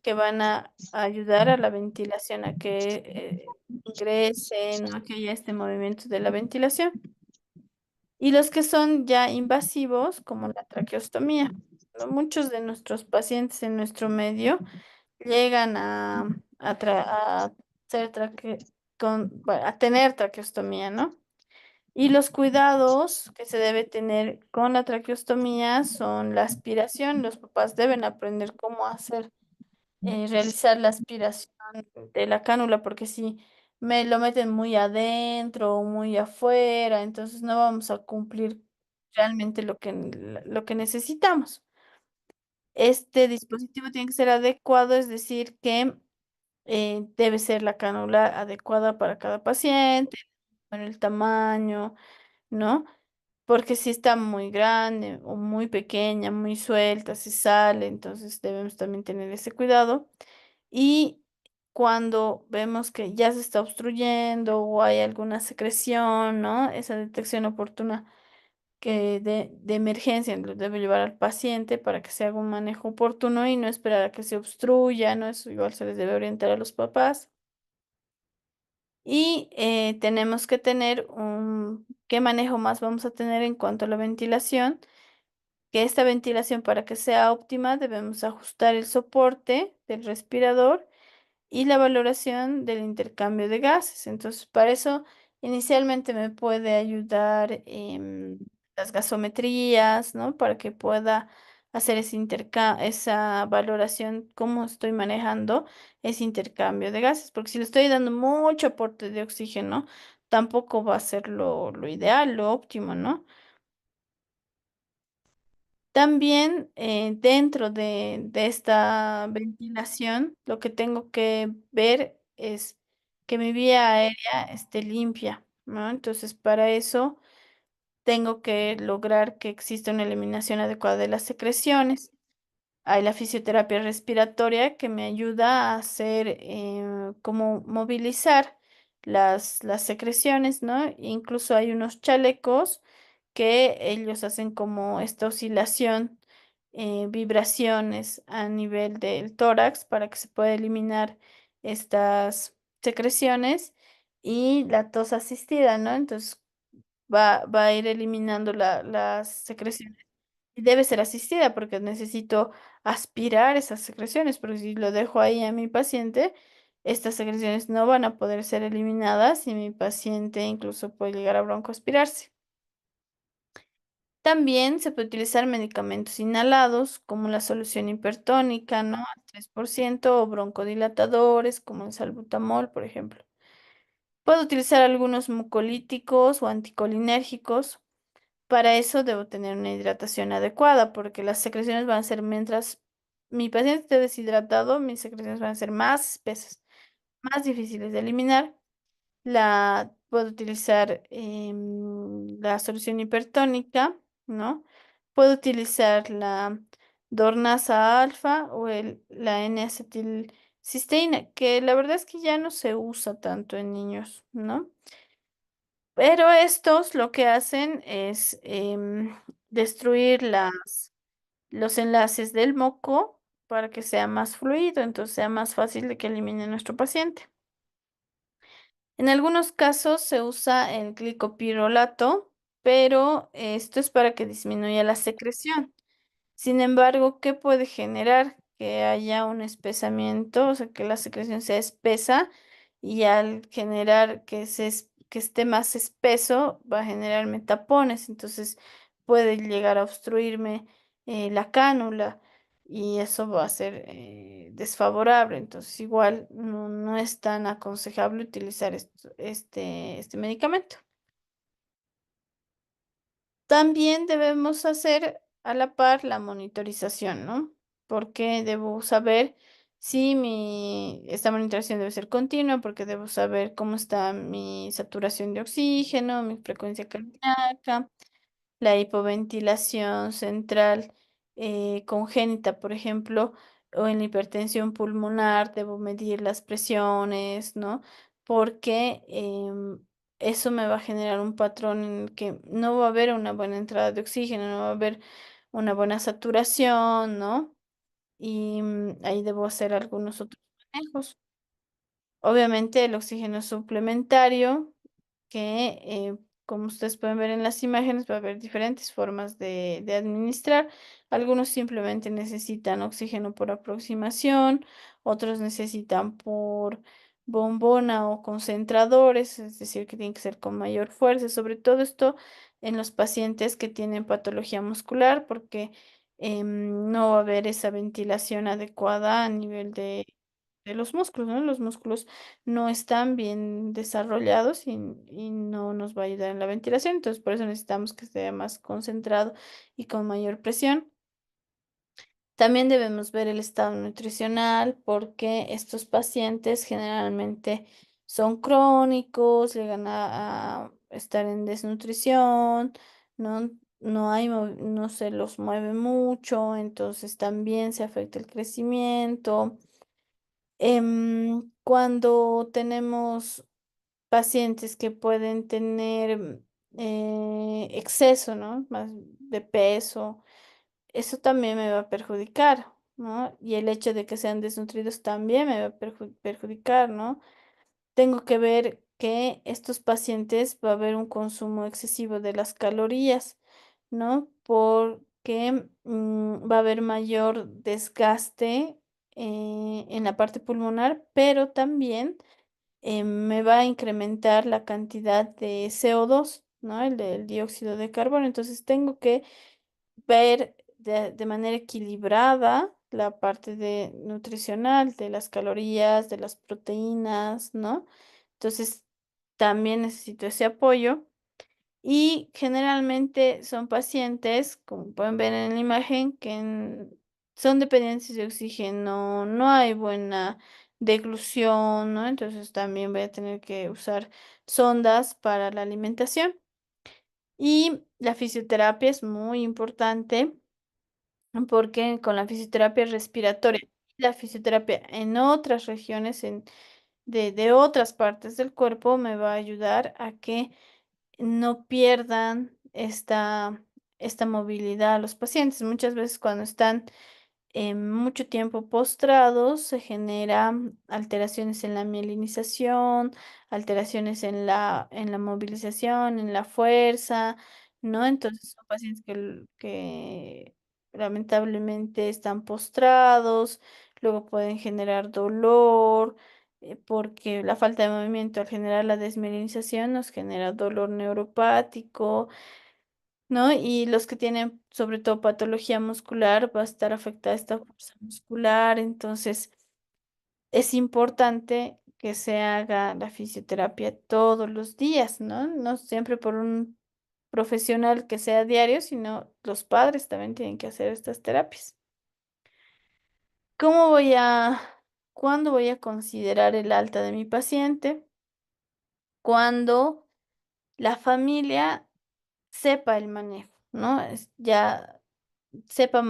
que van a ayudar a la ventilación, a que ingresen, ¿no? Que haya este movimiento de la ventilación. Y los que son ya invasivos, como la traqueostomía. ¿No? Muchos de nuestros pacientes en nuestro medio llegan a ser bueno, a tener traqueostomía, ¿no? Y los cuidados que se debe tener con la traqueostomía son la aspiración. Los papás deben aprender cómo hacer, realizar la aspiración de la cánula, porque si me lo meten muy adentro o muy afuera, entonces no vamos a cumplir realmente lo que necesitamos. Este dispositivo tiene que ser adecuado, es decir, que debe ser la cánula adecuada para cada paciente, con el tamaño, ¿no? Porque si está muy grande o muy pequeña, muy suelta, si sale, entonces debemos también tener ese cuidado. Y cuando vemos que ya se está obstruyendo o hay alguna secreción, ¿no? Esa detección oportuna de emergencia lo debe llevar al paciente para que se haga un manejo oportuno y no esperar a que se obstruya, ¿no? Eso igual se les debe orientar a los papás. Y tenemos que tener ¿qué manejo más vamos a tener en cuanto a la ventilación? Que esta ventilación para que sea óptima debemos ajustar el soporte del respirador y la valoración del intercambio de gases. Entonces, para eso inicialmente me puede ayudar las gasometrías, ¿no? Para que pueda hacer esa valoración, cómo estoy manejando ese intercambio de gases, porque si le estoy dando mucho aporte de oxígeno, tampoco va a ser lo ideal, lo óptimo, ¿no? También dentro de esta ventilación, lo que tengo que ver es que mi vía aérea esté limpia, ¿no? Entonces, para eso tengo que lograr que exista una eliminación adecuada de las secreciones. Hay la fisioterapia respiratoria que me ayuda a hacer como movilizar las secreciones, ¿no? Incluso hay unos chalecos que ellos hacen como esta oscilación, vibraciones a nivel del tórax para que se pueda eliminar estas secreciones y la tos asistida, ¿no? Entonces va a ir eliminando las secreciones y debe ser asistida porque necesito aspirar esas secreciones, porque si lo dejo ahí a mi paciente, estas secreciones no van a poder ser eliminadas y mi paciente incluso puede llegar a broncoaspirarse. También se puede utilizar medicamentos inhalados como la solución hipertónica, ¿no? Al 3% o broncodilatadores como el salbutamol, por ejemplo. Puedo utilizar algunos mucolíticos o anticolinérgicos. Para eso debo tener una hidratación adecuada porque las secreciones van a ser, mientras mi paciente esté deshidratado, mis secreciones van a ser más espesas, más difíciles de eliminar. Puedo utilizar la solución hipertónica, ¿no? Puedo utilizar la Dornasa alfa o la N-acetilcisteína, que la verdad es que ya no se usa tanto en niños, ¿no? Pero estos lo que hacen es destruir los enlaces del moco para que sea más fluido, entonces sea más fácil de que elimine nuestro paciente. En algunos casos se usa el glicopirrolato, pero esto es para que disminuya la secreción. Sin embargo, ¿qué puede generar? Que haya un espesamiento, o sea, que la secreción sea espesa y al generar que esté más espeso, va a generarme tapones, entonces puede llegar a obstruirme la cánula y eso va a ser desfavorable. Entonces, igual no es tan aconsejable utilizar este medicamento. También debemos hacer a la par la monitorización, ¿no? Porque debo saber si esta monitorización debe ser continua, porque debo saber cómo está mi saturación de oxígeno, mi frecuencia cardíaca, la hipoventilación central congénita, por ejemplo, o en la hipertensión pulmonar, debo medir las presiones, ¿no? Porque eso me va a generar un patrón en el que no va a haber una buena entrada de oxígeno, no va a haber una buena saturación, ¿no? Y ahí debo hacer algunos otros manejos. Obviamente el oxígeno suplementario que, como ustedes pueden ver en las imágenes, va a haber diferentes formas de administrar. Algunos simplemente necesitan oxígeno por aproximación, otros necesitan por bombona o concentradores, es decir, que tienen que ser con mayor fuerza, sobre todo esto en los pacientes que tienen patología muscular, porque no va a haber esa ventilación adecuada a nivel de los músculos, ¿no? Los músculos no están bien desarrollados y no nos va a ayudar en la ventilación, entonces por eso necesitamos que esté más concentrado y con mayor presión. También debemos ver el estado nutricional porque estos pacientes generalmente son crónicos, llegan a estar en desnutrición, no, no se los mueve mucho, entonces también se afecta el crecimiento. Cuando tenemos pacientes que pueden tener exceso, ¿no? Más de peso, eso también me va a perjudicar, ¿no? Y el hecho de que sean desnutridos también me va a perjudicar, ¿no? Tengo que ver que estos pacientes va a haber un consumo excesivo de las calorías, ¿no? Porque va a haber mayor desgaste en la parte pulmonar, pero también me va a incrementar la cantidad de CO2, ¿no? El del dióxido de carbono. Entonces tengo que ver de manera equilibrada la parte de nutricional, de las calorías, de las proteínas, ¿no? Entonces también necesito ese apoyo. Y generalmente son pacientes, como pueden ver en la imagen, que son dependientes de oxígeno, no hay buena deglución, ¿no? Entonces también voy a tener que usar sondas para la alimentación. Y la fisioterapia es muy importante porque con la fisioterapia respiratoria, la fisioterapia en otras regiones, de otras partes del cuerpo, me va a ayudar a que no pierdan esta movilidad los pacientes. Muchas veces cuando están mucho tiempo postrados se generan alteraciones en la mielinización, alteraciones en la movilización, en la fuerza, ¿no? Entonces son pacientes que lamentablemente están postrados, luego pueden generar dolor, porque la falta de movimiento al generar la desmielinización nos genera dolor neuropático, ¿no? Y los que tienen sobre todo patología muscular, va a estar afectada esta fuerza muscular, entonces es importante que se haga la fisioterapia todos los días, ¿no? No siempre por un profesional que sea diario, sino los padres también tienen que hacer estas terapias. ¿Cómo voy a, ¿Cuándo voy a considerar el alta de mi paciente? Cuando la familia sepa el manejo, ¿no? Ya sepa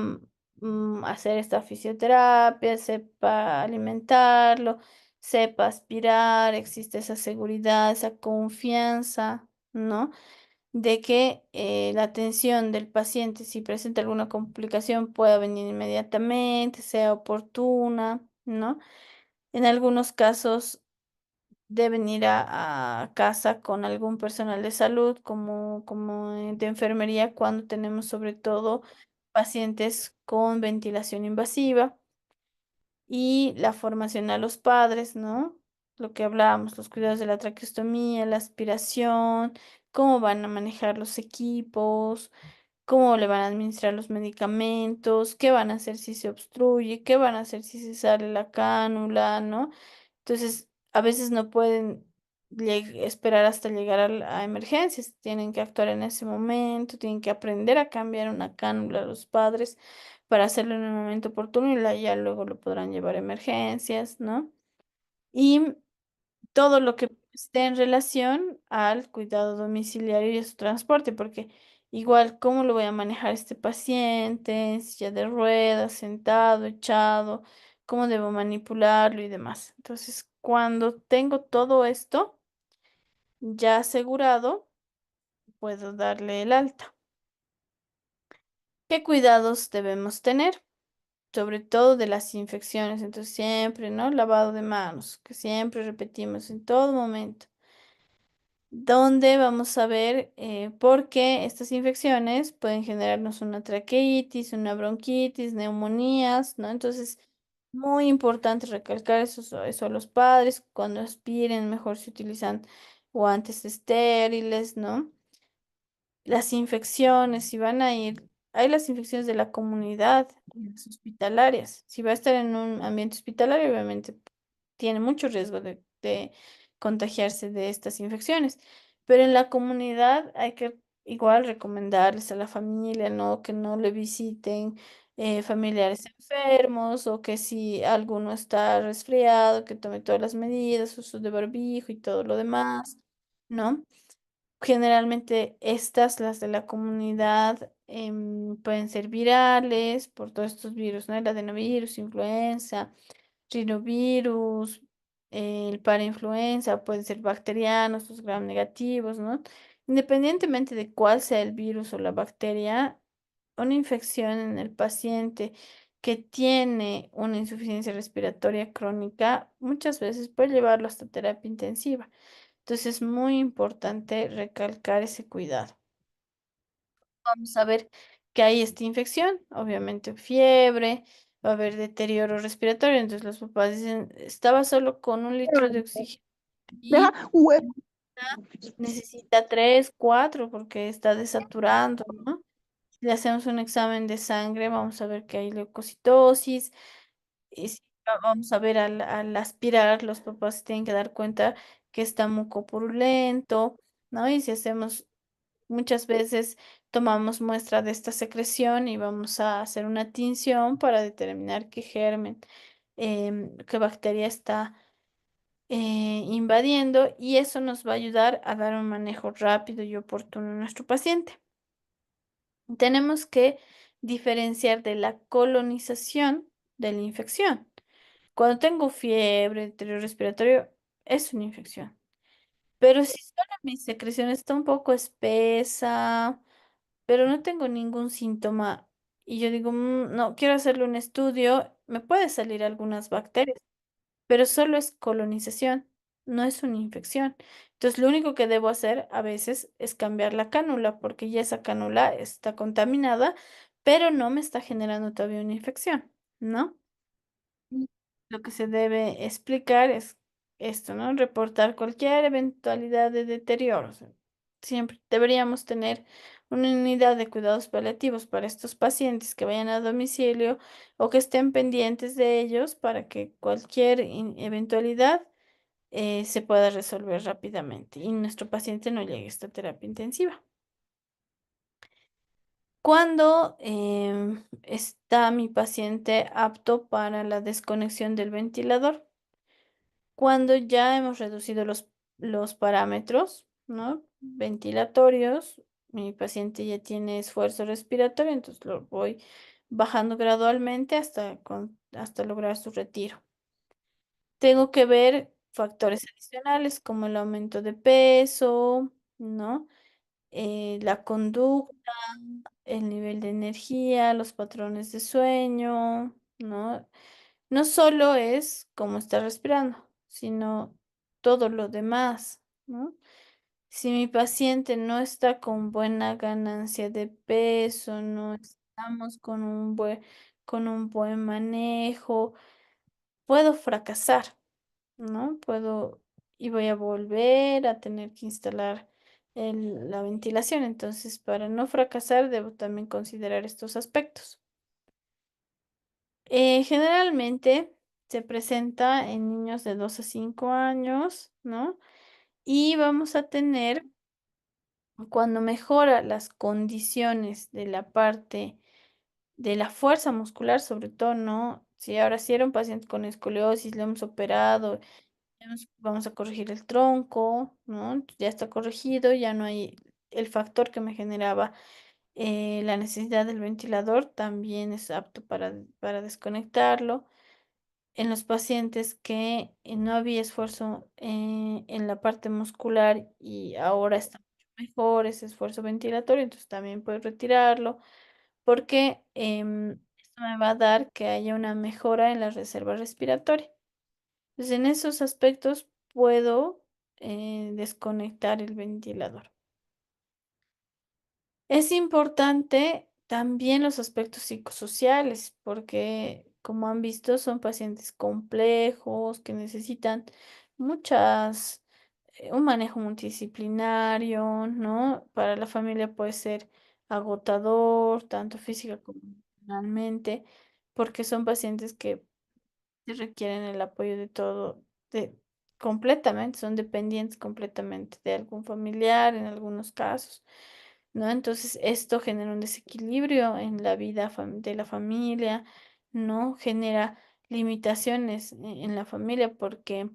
hacer esta fisioterapia, sepa alimentarlo, sepa aspirar, existe esa seguridad, esa confianza, ¿no? De que la atención del paciente, si presenta alguna complicación, pueda venir inmediatamente, sea oportuna, ¿no? En algunos casos deben ir a casa con algún personal de salud, como de enfermería, cuando tenemos sobre todo pacientes con ventilación invasiva y la formación a los padres, ¿no? Lo que hablábamos, los cuidados de la traqueostomía, la aspiración, cómo van a manejar los equipos, cómo le van a administrar los medicamentos, qué van a hacer si se obstruye, qué van a hacer si se sale la cánula, ¿no? Entonces, a veces no pueden esperar hasta llegar a emergencias, tienen que actuar en ese momento, tienen que aprender a cambiar una cánula a los padres para hacerlo en el momento oportuno y ya luego lo podrán llevar a emergencias, ¿no? Y todo lo que esté en relación al cuidado domiciliario y a su transporte, porque Igual, ¿cómo lo voy a manejar este paciente? En silla de ruedas, sentado, echado, cómo debo manipularlo y demás. Entonces, cuando tengo todo esto ya asegurado, puedo darle el alta. ¿Qué cuidados debemos tener? Sobre todo de las infecciones. Entonces, siempre, ¿no? Lavado de manos, que siempre repetimos en todo momento. Donde vamos a ver por qué estas infecciones pueden generarnos una traqueitis, una bronquitis, neumonías, ¿no? Entonces, muy importante recalcar eso a los padres. Cuando aspiren, mejor se utilizan guantes estériles, ¿no? Las infecciones, si van a ir, hay las infecciones de la comunidad, y las hospitalarias. Si va a estar en un ambiente hospitalario, obviamente tiene mucho riesgo de contagiarse de estas infecciones. Pero en la comunidad hay que igual recomendarles a la familia, ¿no? Que no le visiten familiares enfermos o que si alguno está resfriado, que tome todas las medidas, uso de barbijo y todo lo demás, ¿no? Generalmente estas, las de la comunidad, pueden ser virales por todos estos virus, ¿no? El adenovirus, influenza, rinovirus, el parainfluenza, pueden ser bacterianos, los gram negativos, ¿no? Independientemente de cuál sea el virus o la bacteria, una infección en el paciente que tiene una insuficiencia respiratoria crónica, muchas veces puede llevarlo hasta terapia intensiva. Entonces es muy importante recalcar ese cuidado. Vamos a ver que hay esta infección, obviamente fiebre, va a haber deterioro respiratorio. Entonces los papás dicen, estaba solo con 1 litro de oxígeno y necesita 3, 4 porque está desaturando, ¿no? Si le hacemos un examen de sangre, vamos a ver que hay leucocitosis. Y si vamos a ver al aspirar, los papás se tienen que dar cuenta que está mucopurulento, ¿no? Y si hacemos, muchas veces tomamos muestra de esta secreción y vamos a hacer una tinción para determinar qué germen, qué bacteria está invadiendo, y eso nos va a ayudar a dar un manejo rápido y oportuno a nuestro paciente. Tenemos que diferenciar de la colonización de la infección. Cuando tengo fiebre, deterioro respiratorio, es una infección. Pero si solo mi secreción está un poco espesa, pero no tengo ningún síntoma y yo digo, no, quiero hacerle un estudio, me puede salir algunas bacterias, pero solo es colonización, no es una infección. Entonces, lo único que debo hacer a veces es cambiar la cánula, porque ya esa cánula está contaminada, pero no me está generando todavía una infección, ¿no? Y lo que se debe explicar es esto, ¿no? Reportar cualquier eventualidad de deterioro. O sea, siempre deberíamos tener una unidad de cuidados paliativos para estos pacientes que vayan a domicilio o que estén pendientes de ellos para que cualquier eventualidad se pueda resolver rápidamente y nuestro paciente no llegue a esta terapia intensiva. ¿Cuándo está mi paciente apto para la desconexión del ventilador? Cuando ya hemos reducido los parámetros, ¿no? Ventilatorios, mi paciente ya tiene esfuerzo respiratorio, entonces lo voy bajando gradualmente hasta lograr su retiro. Tengo que ver factores adicionales como el aumento de peso, ¿no? La conducta, el nivel de energía, los patrones de sueño, ¿no? No solo es cómo está respirando, sino todo lo demás, ¿no? Si mi paciente no está con buena ganancia de peso, no estamos con un buen manejo, puedo fracasar, ¿no? Y voy a volver a tener que instalar la ventilación. Entonces, para no fracasar, debo también considerar estos aspectos. Generalmente se presenta en niños de 2 a 5 años, ¿no? Y vamos a tener, cuando mejora las condiciones de la parte de la fuerza muscular, sobre todo, ¿no? Si era un paciente con escoliosis, le hemos operado, vamos a corregir el tronco, ¿no? Ya está corregido, ya no hay el factor que me generaba la necesidad del ventilador también es apto para desconectarlo. En los pacientes que no había esfuerzo en la parte muscular y ahora está mucho mejor ese esfuerzo ventilatorio, entonces también puedes retirarlo porque esto me va a dar que haya una mejora en la reserva respiratoria. Entonces, en esos aspectos puedo desconectar el ventilador. Es importante también los aspectos psicosociales, porque como han visto, son pacientes complejos que necesitan muchas, un manejo multidisciplinario, ¿no? Para la familia puede ser agotador, tanto física como emocionalmente, porque son pacientes que requieren el apoyo de todo, de completamente, son dependientes completamente de algún familiar en algunos casos, ¿no? Entonces, esto genera un desequilibrio en la vida de la familia, ¿no? Genera limitaciones en la familia porque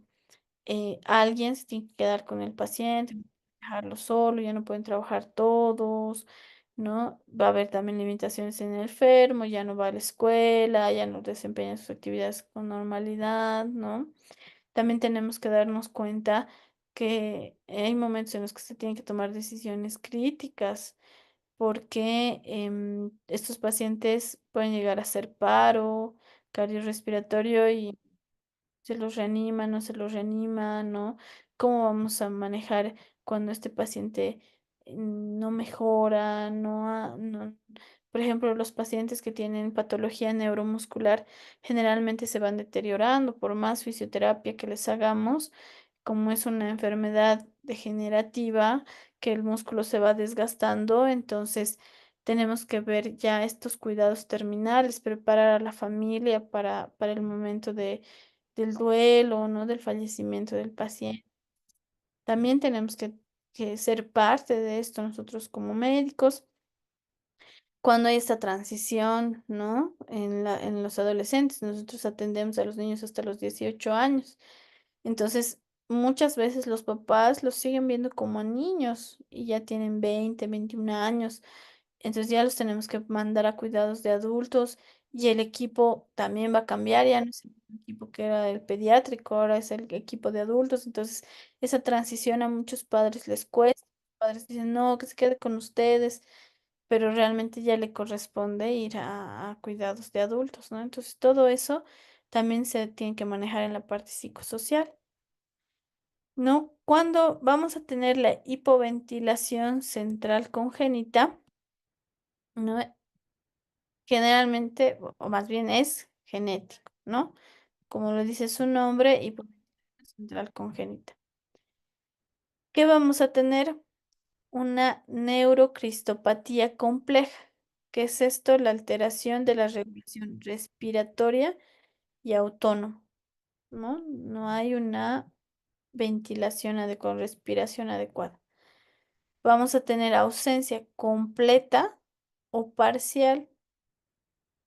alguien se tiene que quedar con el paciente, dejarlo solo, ya no pueden trabajar todos, ¿no? Va a haber también limitaciones en el enfermo, ya no va a la escuela, ya no desempeña sus actividades con normalidad, ¿no? También tenemos que darnos cuenta que hay momentos en los que se tienen que tomar decisiones críticas, porque estos pacientes pueden llegar a hacer paro cardiorrespiratorio y se los reanima, no se los reanima, ¿no? ¿Cómo vamos a manejar cuando este paciente no mejora, no? Por ejemplo, los pacientes que tienen patología neuromuscular generalmente se van deteriorando por más fisioterapia que les hagamos, como es una enfermedad degenerativa, que el músculo se va desgastando, entonces tenemos que ver ya estos cuidados terminales, preparar a la familia para el momento del duelo, ¿no? Del fallecimiento del paciente. También tenemos que ser parte de esto nosotros como médicos. Cuando hay esta transición, ¿no? En los adolescentes, nosotros atendemos a los niños hasta los 18 años. Entonces, muchas veces los papás los siguen viendo como niños y ya tienen 20, 21 años. Entonces ya los tenemos que mandar a cuidados de adultos y el equipo también va a cambiar, ya no es el equipo que era el pediátrico, ahora es el equipo de adultos. Entonces esa transición a muchos padres les cuesta. Los padres dicen, no, que se quede con ustedes, pero realmente ya le corresponde ir a cuidados de adultos, ¿no? Entonces todo eso también se tiene que manejar en la parte psicosocial, ¿no? Cuando vamos a tener la hipoventilación central congénita, ¿no? Generalmente, o más bien es genético, ¿no? Como lo dice su nombre, hipoventilación central congénita. ¿Qué vamos a tener? Una neurocristopatía compleja. ¿Qué es esto? La alteración de la regulación respiratoria y autónoma, ¿no? No hay una ventilación adecuada, respiración adecuada. Vamos a tener ausencia completa o parcial,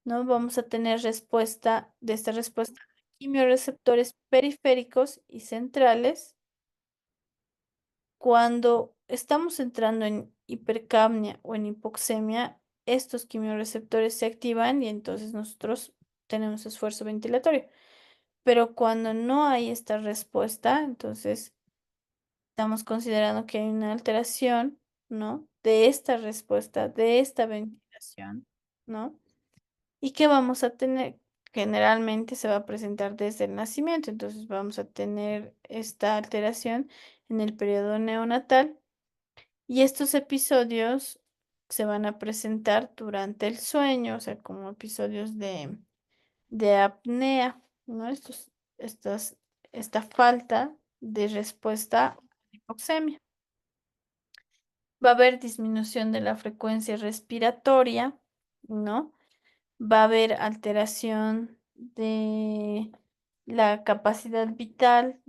¿no? Vamos a tener respuesta de esta respuesta a quimiorreceptores periféricos y centrales. Cuando estamos entrando en hipercapnia o en hipoxemia, estos quimiorreceptores se activan y entonces nosotros tenemos esfuerzo ventilatorio. Pero cuando no hay esta respuesta, entonces estamos considerando que hay una alteración, ¿no? De esta respuesta, de esta ventilación, ¿no? ¿Y qué vamos a tener? Generalmente se va a presentar desde el nacimiento, entonces vamos a tener esta alteración en el periodo neonatal y estos episodios se van a presentar durante el sueño, o sea, como episodios de apnea, ¿no? Esta falta de respuesta a la hipoxemia. Va a haber disminución de la frecuencia respiratoria, ¿no? Va a haber alteración de la capacidad vital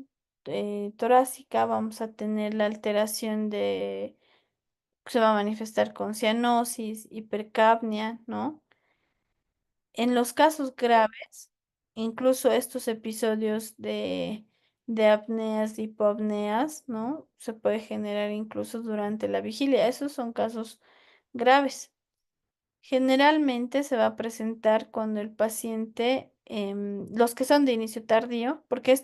torácica, vamos a tener la alteración se va a manifestar con cianosis, hipercapnia, ¿no? En los casos graves, incluso estos episodios de de apneas, de hipoapneas, ¿no? Se puede generar incluso durante la vigilia. Esos son casos graves. Generalmente se va a presentar cuando el paciente, los que son de inicio tardío, porque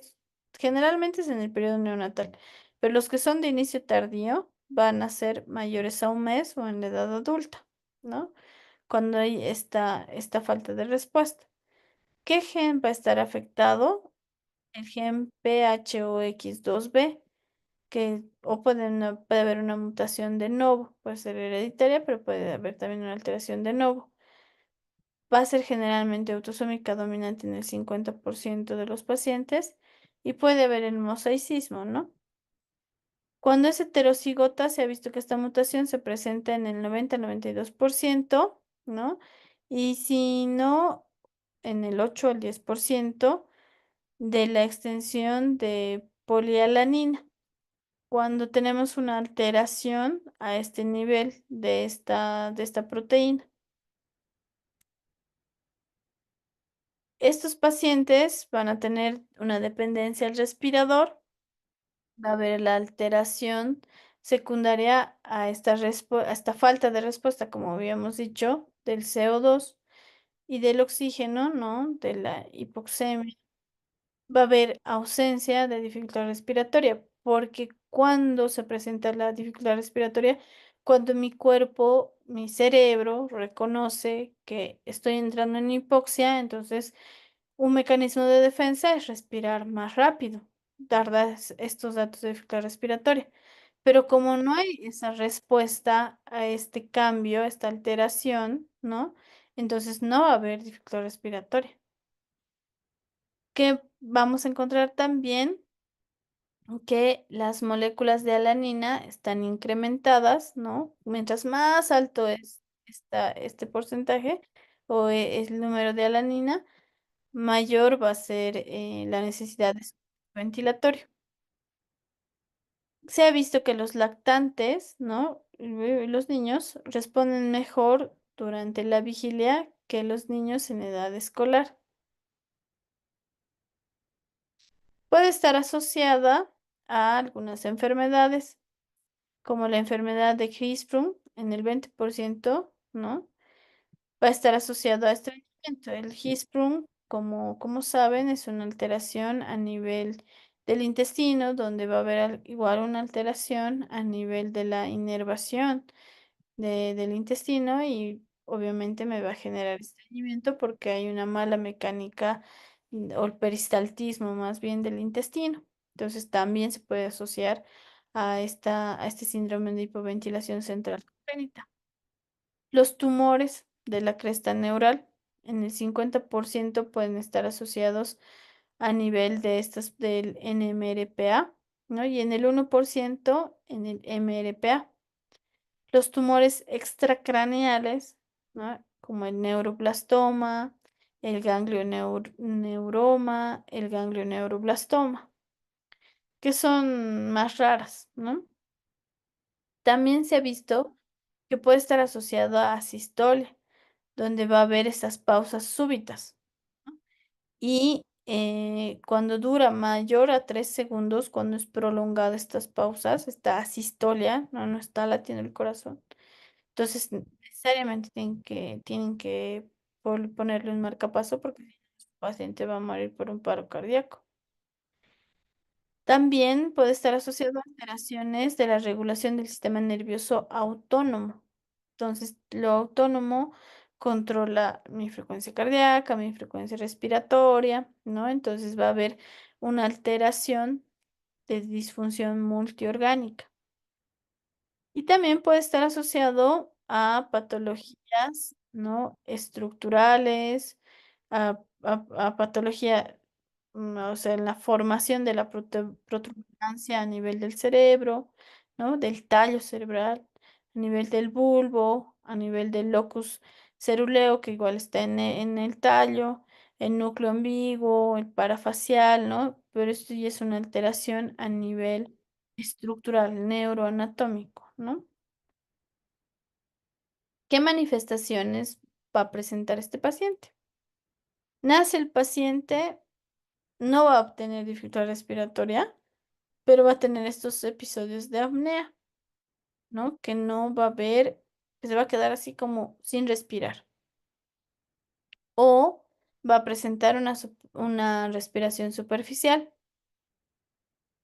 generalmente es en el periodo neonatal, pero los que son de inicio tardío van a ser mayores a un mes o en la edad adulta, ¿no? Cuando hay esta falta de respuesta. ¿Qué gen va a estar afectado? El gen PHOX2B, que o puede haber una mutación de novo, puede ser hereditaria, pero puede haber también una alteración de novo. Va a ser generalmente autosómica dominante en el 50% de los pacientes y puede haber el mosaicismo, ¿no? Cuando es heterocigota, se ha visto que esta mutación se presenta en el 90-92%, ¿no? Y si no, en el 8 al 10% de la extensión de polialanina. Cuando tenemos una alteración a este nivel de esta proteína. Estos pacientes van a tener una dependencia al respirador, va a haber la alteración secundaria a esta falta de respuesta, como habíamos dicho, del CO2 y del oxígeno, ¿no? De la hipoxemia. Va a haber ausencia de dificultad respiratoria, porque cuando se presenta la dificultad respiratoria, cuando mi cuerpo, mi cerebro reconoce que estoy entrando en hipoxia, entonces un mecanismo de defensa es respirar más rápido, dar estos datos de dificultad respiratoria. Pero como no hay esa respuesta a este cambio, a esta alteración, ¿no? Entonces no va a haber dificultad respiratoria. Que vamos a encontrar también que las moléculas de alanina están incrementadas, ¿no? Mientras más alto es este porcentaje o el número de alanina, mayor va a ser la necesidad de ventilatorio. Se ha visto que los lactantes, ¿no? Los niños responden mejor durante la vigilia que los niños en edad escolar. Puede estar asociada a algunas enfermedades, como la enfermedad de Hirschsprung en el 20%, ¿no? Va a estar asociado a estreñimiento. El Hirschsprung, como saben, es una alteración a nivel del intestino, donde va a haber igual una alteración a nivel de la inervación del intestino y obviamente me va a generar estreñimiento porque hay una mala mecánica o el peristaltismo más bien del intestino. Entonces también se puede asociar a este síndrome de hipoventilación central congénita. Los tumores de la cresta neural en el 50% pueden estar asociados a nivel de estas del NMRPA, ¿no? Y en el 1% en el MRPA. Los tumores extracraneales, ¿no? Como el neuroblastoma, el neuroma, el ganglioneuroblastoma, que son más raras, ¿no? También se ha visto que puede estar asociado a sistolia, donde va a haber esas pausas súbitas. Y cuando dura mayor a 3 segundos, cuando es prolongada estas pausas, esta asistolia, no está latiendo el corazón. Entonces, necesariamente tienen que ponerle un marcapaso porque si no, el paciente va a morir por un paro cardíaco. También puede estar asociado a alteraciones de la regulación del sistema nervioso autónomo. Entonces, lo autónomo controla mi frecuencia cardíaca, mi frecuencia respiratoria, ¿no? Entonces va a haber una alteración de disfunción multiorgánica. Y también puede estar asociado a patologías, ¿no? Estructurales, a patología, o sea, en la formación de la protuberancia a nivel del cerebro, ¿no? Del tallo cerebral, a nivel del bulbo, a nivel del locus ceruleo, que igual está en el tallo, el núcleo ambiguo, el parafacial, ¿no? Pero esto ya es una alteración a nivel estructural, neuroanatómico, ¿no? ¿Qué manifestaciones va a presentar este paciente? Nace el paciente no va a tener dificultad respiratoria, pero va a tener estos episodios de apnea, ¿no? Que no va a haber, que se va a quedar así como sin respirar. O va a presentar una respiración superficial.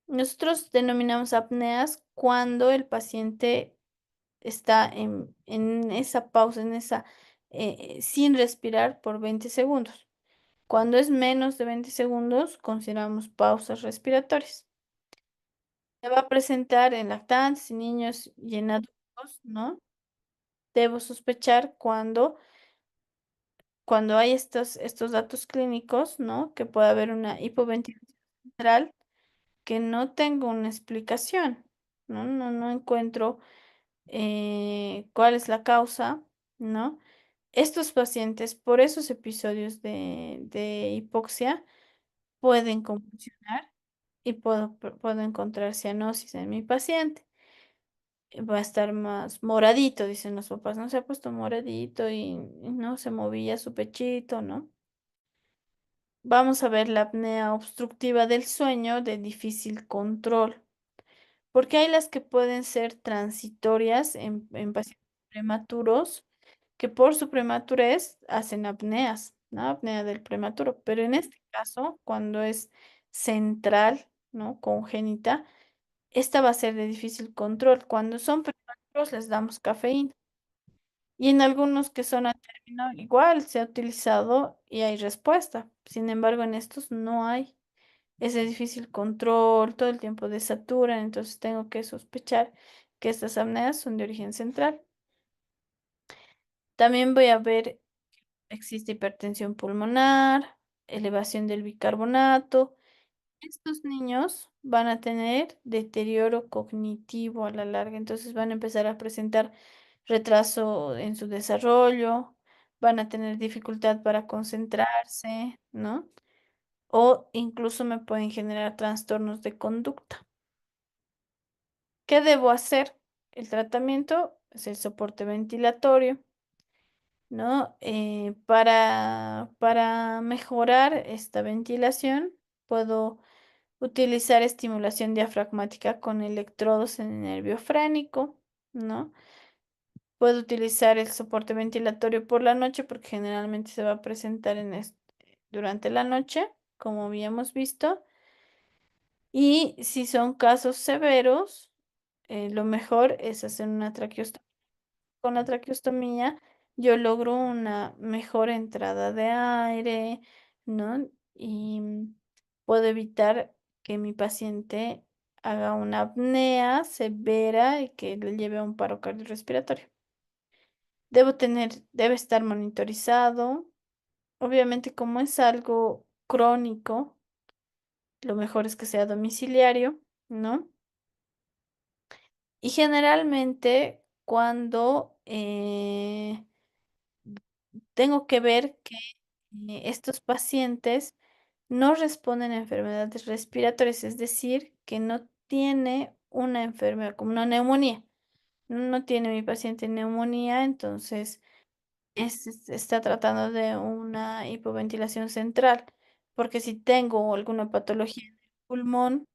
Nosotros denominamos apneas cuando el paciente está en esa pausa, sin respirar por 20 segundos. Cuando es menos de 20 segundos, consideramos pausas respiratorias. Se va a presentar en lactantes, en niños y en adultos, ¿no? Debo sospechar cuando hay estos datos clínicos, ¿no? Que puede haber una hipoventilación central que no tengo una explicación, ¿no? No encuentro cuál es la causa, ¿no? Estos pacientes, por esos episodios de hipoxia, pueden convulsionar y puedo encontrar cianosis en mi paciente. Va a estar más moradito, dicen los papás, no se ha puesto moradito y no se movía su pechito, ¿no? Vamos a ver la apnea obstructiva del sueño de difícil control, porque hay las que pueden ser transitorias en pacientes prematuros, que por su prematurez hacen apneas, ¿no? Apnea del prematuro, pero en este caso, cuando es central, ¿no? Congénita, esta va a ser de difícil control. Cuando son prematuros les damos cafeína. Y en algunos que son a término, igual se ha utilizado y hay respuesta. Sin embargo, en estos no hay. Es de difícil control, todo el tiempo desaturan, entonces tengo que sospechar que estas apneas son de origen central. También voy a ver, existe hipertensión pulmonar, elevación del bicarbonato. Estos niños van a tener deterioro cognitivo a la larga, entonces van a empezar a presentar retraso en su desarrollo, van a tener dificultad para concentrarse, ¿no? O incluso me pueden generar trastornos de conducta. ¿Qué debo hacer? El tratamiento es el soporte ventilatorio, ¿no? Para mejorar esta ventilación, puedo utilizar estimulación diafragmática con electrodos en el nervio frénico, ¿no? Puedo utilizar el soporte ventilatorio por la noche porque generalmente se va a presentar durante la noche, como habíamos visto. Y si son casos severos, lo mejor es hacer una traqueostomía. Con la traqueostomía yo logro una mejor entrada de aire, ¿no? Y puedo evitar que mi paciente haga una apnea severa y que le lleve a un paro cardiorrespiratorio. Debe estar monitorizado. Obviamente, como es algo crónico, lo mejor es que sea domiciliario, ¿no? Y generalmente cuando tengo que ver que estos pacientes no responden a enfermedades respiratorias, es decir, que no tiene una enfermedad como una neumonía. No tiene mi paciente neumonía, entonces está tratando de una hipoventilación central, porque si tengo alguna patología en el pulmón,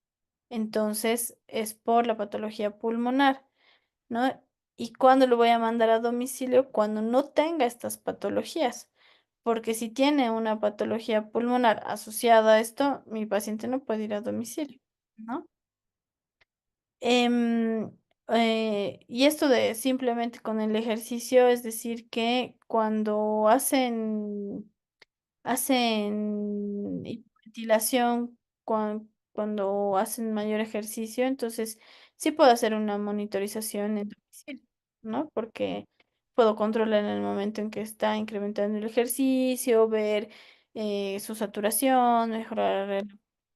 entonces es por la patología pulmonar, ¿no? ¿Y cuándo lo voy a mandar a domicilio? Cuando no tenga estas patologías, porque si tiene una patología pulmonar asociada a esto, mi paciente no puede ir a domicilio, ¿no? Em, y esto de simplemente con el ejercicio, es decir, que cuando hacen hiperventilación cuando hacen mayor ejercicio, entonces sí puedo hacer una monitorización en domicilio, ¿no? Porque puedo controlar en el momento en que está incrementando el ejercicio, ver su saturación, mejorar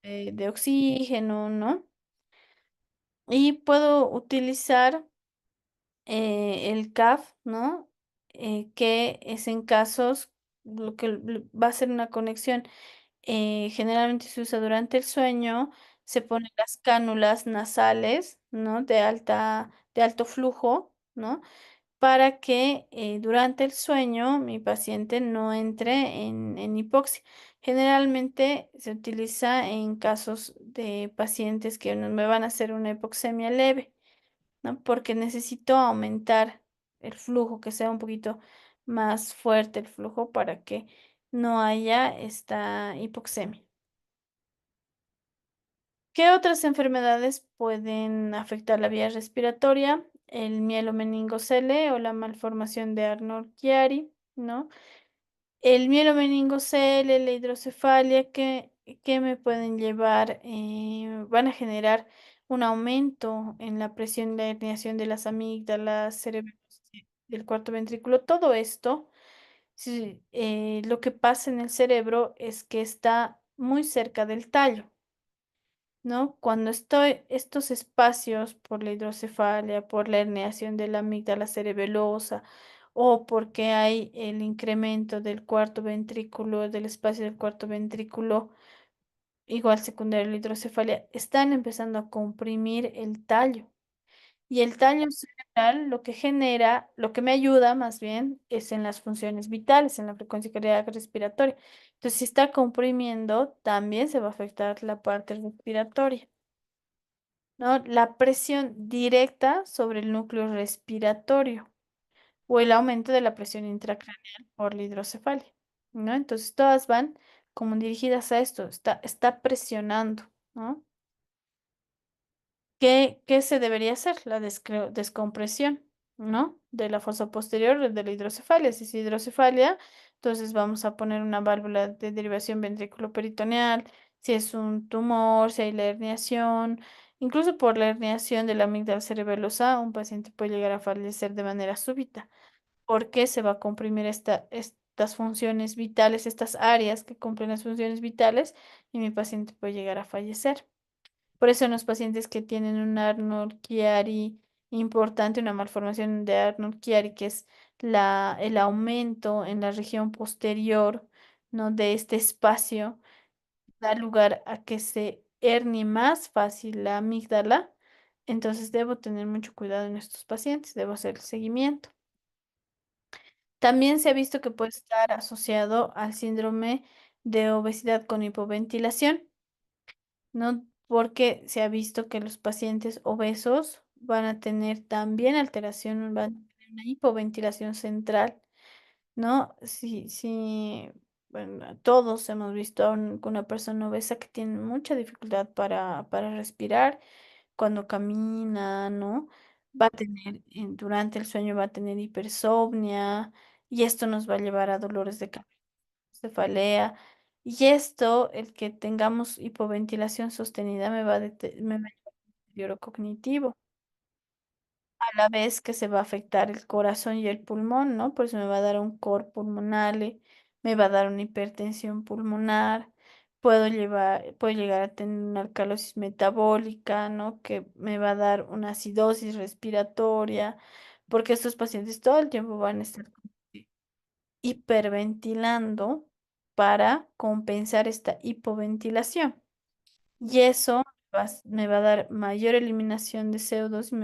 de oxígeno, ¿no? Y puedo utilizar el CAF, ¿no? Que es en casos, va a ser una conexión. Generalmente se usa durante el sueño, se ponen las cánulas nasales, ¿no? De alto flujo, ¿no? para que durante el sueño mi paciente no entre en hipoxia. Generalmente se utiliza en casos de pacientes que me van a hacer una hipoxemia leve, ¿no? Porque necesito aumentar el flujo, que sea un poquito más fuerte el flujo para que no haya esta hipoxemia. ¿Qué otras enfermedades pueden afectar la vía respiratoria? El mielomeningocele o la malformación de Arnold-Chiari, ¿no? El mielomeningocele, la hidrocefalia, que me pueden llevar, van a generar un aumento en la presión y la herniación de las amígdalas, cerebros del cuarto ventrículo. Todo esto, sí, lo que pasa en el cerebro es que está muy cerca del tallo. ¿No? Cuando estoy estos espacios por la hidrocefalia, por la herniación de la amígdala cerebelosa o porque hay el incremento del cuarto ventrículo, del espacio del cuarto ventrículo, igual secundario a la hidrocefalia, están empezando a comprimir el tallo. Y el tallo cerebral lo que genera, lo que me ayuda más bien, es en las funciones vitales, en la frecuencia cardíaca respiratoria. Entonces, si está comprimiendo, también se va a afectar la parte respiratoria. ¿No? La presión directa sobre el núcleo respiratorio o el aumento de la presión intracraneal por la hidrocefalia, ¿no? Entonces todas van como dirigidas a esto, está presionando, ¿no? ¿Qué se debería hacer? La descompresión, ¿no? De la fosa posterior de la hidrocefalia. Si es hidrocefalia, entonces vamos a poner una válvula de derivación ventrículo-peritoneal. Si es un tumor, si hay la herniación, incluso por la herniación de la amígdala cerebelosa, un paciente puede llegar a fallecer de manera súbita, porque se va a comprimir estas funciones vitales, estas áreas que cumplen las funciones vitales, y mi paciente puede llegar a fallecer. Por eso en los pacientes que tienen un Arnold-Chiari importante, una malformación de Arnold-Chiari, que es el aumento en la región posterior, ¿no? De este espacio, da lugar a que se hernie más fácil la amígdala. Entonces debo tener mucho cuidado en estos pacientes, debo hacer el seguimiento. También se ha visto que puede estar asociado al síndrome de obesidad con hipoventilación. ¿No? Porque se ha visto que los pacientes obesos van a tener también alteración, van a tener una hipoventilación central, ¿no? Sí, bueno, todos hemos visto a una persona obesa que tiene mucha dificultad para respirar cuando camina, ¿no? Va a tener, durante el sueño va a tener hipersomnia y esto nos va a llevar a dolores de cabeza, cefalea. Y esto, el que tengamos hipoventilación sostenida, me va a llevar a un deterioro cognitivo, a la vez que se va a afectar el corazón y el pulmón, ¿no? Por eso me va a dar un cor pulmonale, me va a dar una hipertensión pulmonar, puedo llegar a tener una alcalosis metabólica, ¿no? Que me va a dar una acidosis respiratoria, porque estos pacientes todo el tiempo van a estar hiperventilando para compensar esta hipoventilación. Y eso me va a dar mayor eliminación de CO2 y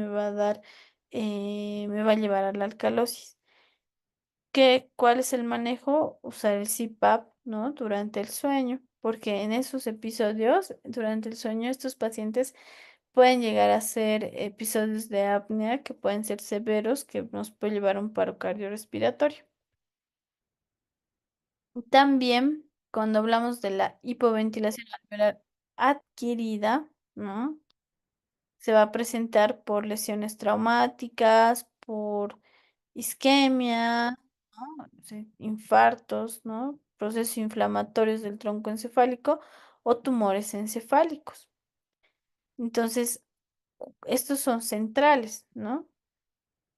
me va a llevar a la alcalosis. ¿Cuál es el manejo? Usar el CPAP, ¿no? Durante el sueño, porque en esos episodios, durante el sueño, estos pacientes pueden llegar a ser episodios de apnea que pueden ser severos, que nos puede llevar a un paro cardiorrespiratorio. También, cuando hablamos de la hipoventilación alveolar adquirida, ¿no? Se va a presentar por lesiones traumáticas, por isquemia, ¿no? Sí, infartos, ¿no? Procesos inflamatorios del tronco encefálico o tumores encefálicos. Entonces, estos son centrales, ¿no?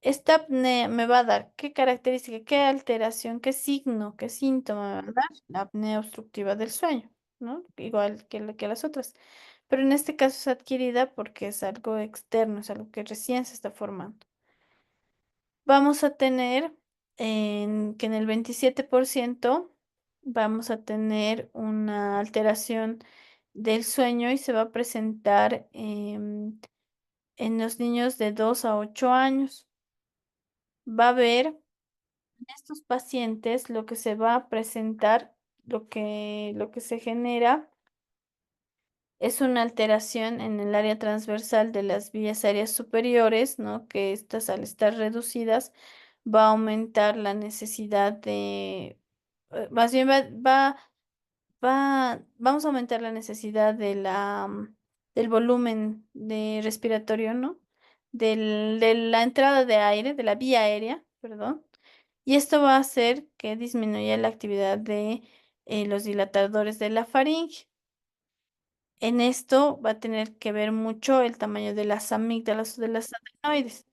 Esta apnea me va a dar qué característica, qué alteración, qué signo, qué síntoma me va a dar la apnea obstructiva del sueño, ¿no? Igual que las otras. Pero en este caso es adquirida porque es algo externo, es algo que recién se está formando. Vamos a tener que en el 27% vamos a tener una alteración del sueño y se va a presentar en los niños de 2 a 8 años. va a haber en estos pacientes lo que se va a presentar, lo que se genera es una alteración en el área transversal de las vías aéreas superiores, ¿no? Que estas al estar reducidas va a aumentar la necesidad de, más bien vamos a aumentar la necesidad del volumen de respiratorio, ¿no? De la entrada de aire, de la vía aérea, perdón. Y esto va a hacer que disminuya la actividad de los dilatadores de la faringe. En esto va a tener que ver mucho el tamaño de las amígdalas o de las adenoides.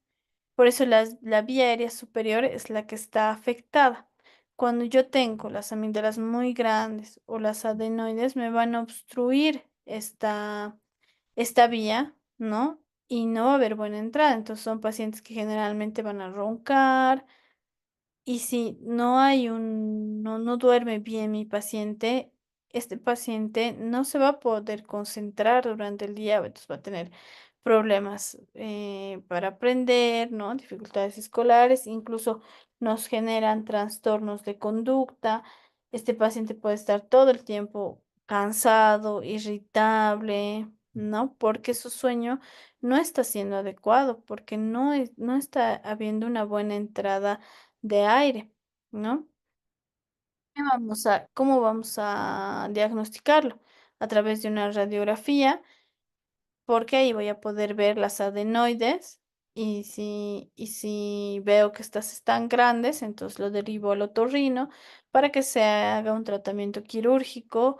Por eso la vía aérea superior es la que está afectada. Cuando yo tengo las amígdalas muy grandes o las adenoides, me van a obstruir esta vía, ¿no? Y no va a haber buena entrada. Entonces son pacientes que generalmente van a roncar, y si no duerme bien mi paciente, este paciente no se va a poder concentrar durante el día, entonces va a tener problemas para aprender, ¿no? Dificultades escolares, incluso nos generan trastornos de conducta. Este paciente puede estar todo el tiempo cansado, irritable, ¿no? Porque su sueño no está siendo adecuado, porque no está habiendo una buena entrada de aire, ¿no? ¿Cómo vamos a diagnosticarlo? A través de una radiografía, porque ahí voy a poder ver las adenoides y si veo que estas están grandes, entonces lo derivo al otorrino para que se haga un tratamiento quirúrgico.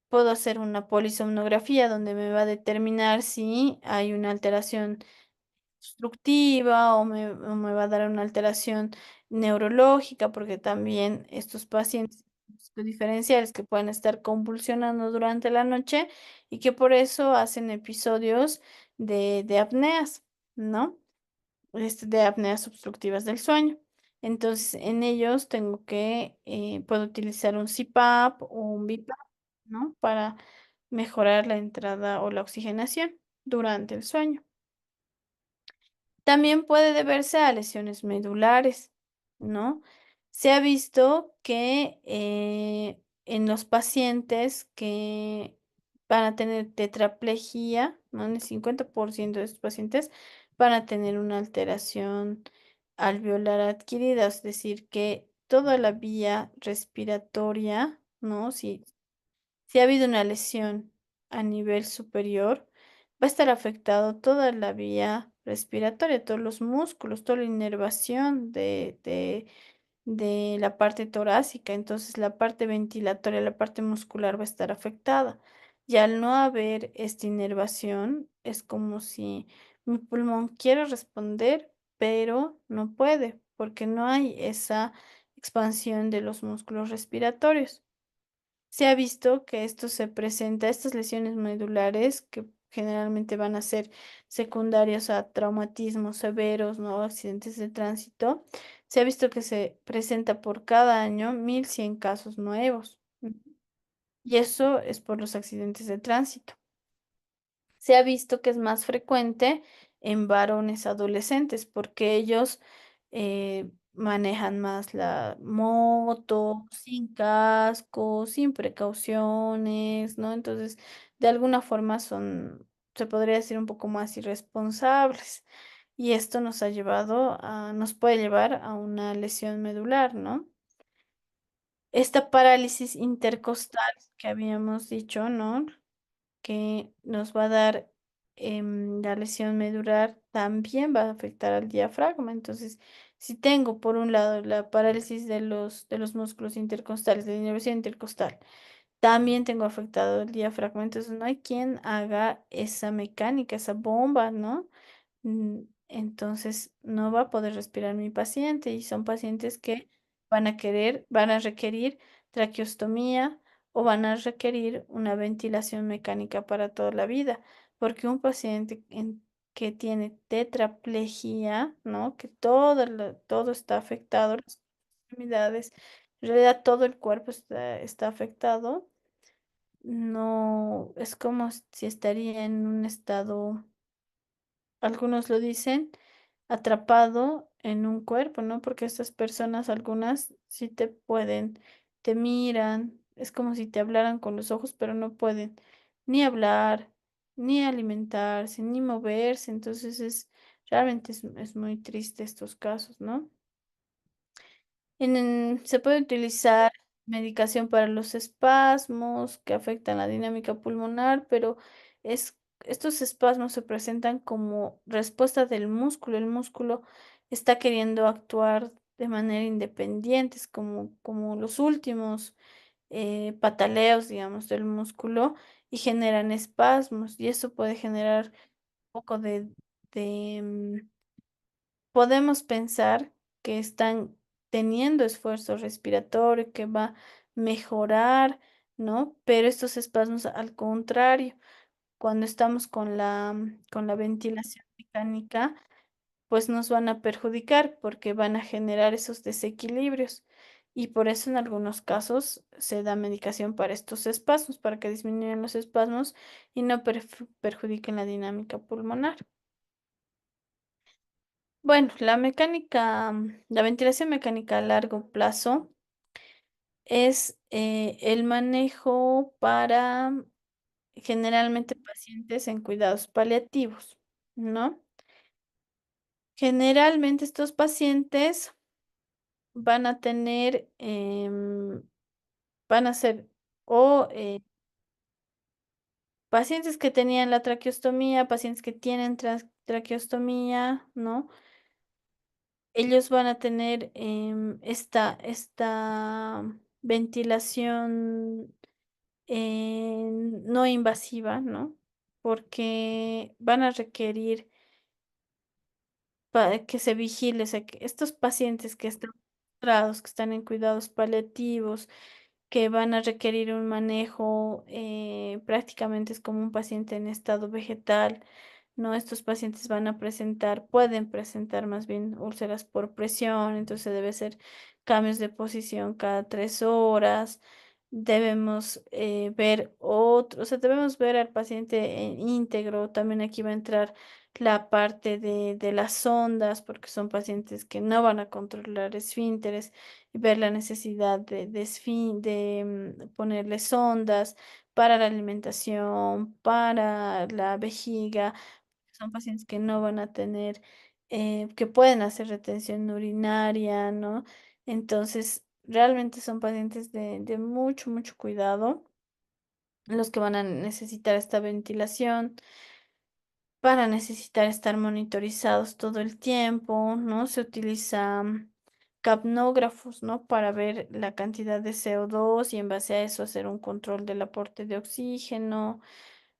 Puedo hacer una polisomnografía donde me va a determinar si hay una alteración obstructiva o me va a dar una alteración neurológica, porque también estos pacientes diferenciales que pueden estar convulsionando durante la noche y que por eso hacen episodios de apneas, ¿no? De apneas obstructivas del sueño. Entonces, en ellos puedo utilizar un CPAP o un BiPAP, ¿no? Para mejorar la entrada o la oxigenación durante el sueño. También puede deberse a lesiones medulares, ¿no? Se ha visto que en los pacientes que van a tener tetraplegia, ¿no? En el 50% de estos pacientes van a tener una alteración alveolar adquirida, es decir, que toda la vía respiratoria, ¿no? Si ha habido una lesión a nivel superior, va a estar afectado toda la vía respiratoria, todos los músculos, toda la inervación de la parte torácica. Entonces, la parte ventilatoria, la parte muscular va a estar afectada. Y al no haber esta inervación, es como si mi pulmón quiere responder, pero no puede, porque no hay esa expansión de los músculos respiratorios. Se ha visto que esto se presenta, estas lesiones medulares, que generalmente van a ser secundarias a traumatismos severos, ¿no? Accidentes de tránsito. Se ha visto que se presenta por cada año 1.100 casos nuevos. Y eso es por los accidentes de tránsito. Se ha visto que es más frecuente en varones adolescentes porque ellos manejan más la moto sin casco, sin precauciones, ¿no? Entonces, de alguna forma se podría decir un poco más irresponsables. Y esto nos puede llevar a una lesión medular, ¿no? Esta parálisis intercostal que habíamos dicho, ¿no? Que nos va a dar la lesión medular, también va a afectar al diafragma. Entonces, si tengo por un lado la parálisis de los músculos intercostales, de la inervación intercostal, también tengo afectado el diafragma, entonces no hay quien haga esa mecánica, esa bomba, ¿no? Entonces no va a poder respirar mi paciente y son pacientes que van a requerir traqueostomía o van a requerir una ventilación mecánica para toda la vida, porque un paciente que tiene tetraplegia, ¿no? Que todo está afectado, las extremidades, en realidad todo el cuerpo está afectado, no, es como si estaría en un estado, algunos lo dicen, atrapado en un cuerpo, ¿no? Porque estas personas, algunas sí te pueden, te miran, es como si te hablaran con los ojos, pero no pueden ni hablar, ni alimentarse, ni moverse. Entonces realmente es muy triste estos casos, ¿no? Se puede utilizar medicación para los espasmos que afectan la dinámica pulmonar, pero estos espasmos se presentan como respuesta del músculo. El músculo está queriendo actuar de manera independiente, es como los últimos pataleos, digamos, del músculo y generan espasmos y eso puede generar un poco de podemos pensar que están teniendo esfuerzo respiratorio, que va a mejorar, ¿no? Pero estos espasmos, al contrario, cuando estamos con la ventilación mecánica, pues nos van a perjudicar porque van a generar esos desequilibrios. Y por eso en algunos casos se da medicación para estos espasmos, para que disminuyan los espasmos y no perjudiquen la dinámica pulmonar. Bueno, la ventilación mecánica a largo plazo es el manejo para generalmente pacientes en cuidados paliativos, ¿no? Generalmente estos pacientes van a tener, van a ser o pacientes que tenían la traqueostomía, pacientes que tienen traqueostomía, ¿no? Ellos van a tener esta ventilación no invasiva, ¿no? Porque van a requerir que se vigile, o sea, que estos pacientes que están postrados, que están en cuidados paliativos, que van a requerir un manejo, prácticamente es como un paciente en estado vegetal, ¿no? Estos pacientes pueden presentar más bien úlceras por presión, entonces debe ser cambios de posición cada 3 horas. Debemos ver otro, o sea, debemos ver al paciente en íntegro. También aquí va a entrar la parte de las sondas, porque son pacientes que no van a controlar esfínteres y ver la necesidad de ponerle sondas para la alimentación, para la vejiga. Son pacientes que no van a tener, que pueden hacer retención urinaria, ¿no? Entonces, realmente son pacientes de mucho, mucho cuidado, los que van a necesitar esta ventilación, van a necesitar estar monitorizados todo el tiempo, ¿no? Se utilizan capnógrafos, ¿no? Para ver la cantidad de CO2 y en base a eso hacer un control del aporte de oxígeno.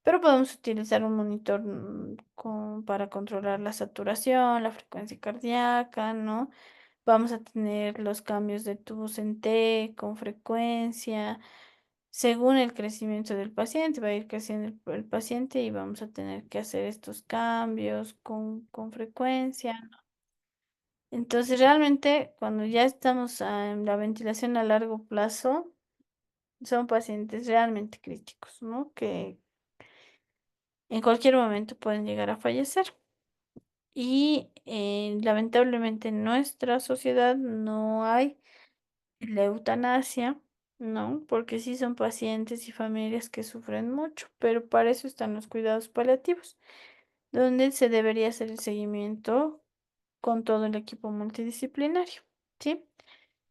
Pero podemos utilizar un monitor para controlar la saturación, la frecuencia cardíaca, ¿no? Vamos a tener los cambios de tubos en T con frecuencia. Según el crecimiento del paciente, va a ir creciendo el paciente y vamos a tener que hacer estos cambios con frecuencia. Entonces, realmente, cuando ya estamos en la ventilación a largo plazo, son pacientes realmente críticos, ¿no? Que en cualquier momento pueden llegar a fallecer. Y lamentablemente en nuestra sociedad no hay la eutanasia, ¿no? Porque sí son pacientes y familias que sufren mucho, pero para eso están los cuidados paliativos, donde se debería hacer el seguimiento con todo el equipo multidisciplinario, ¿sí?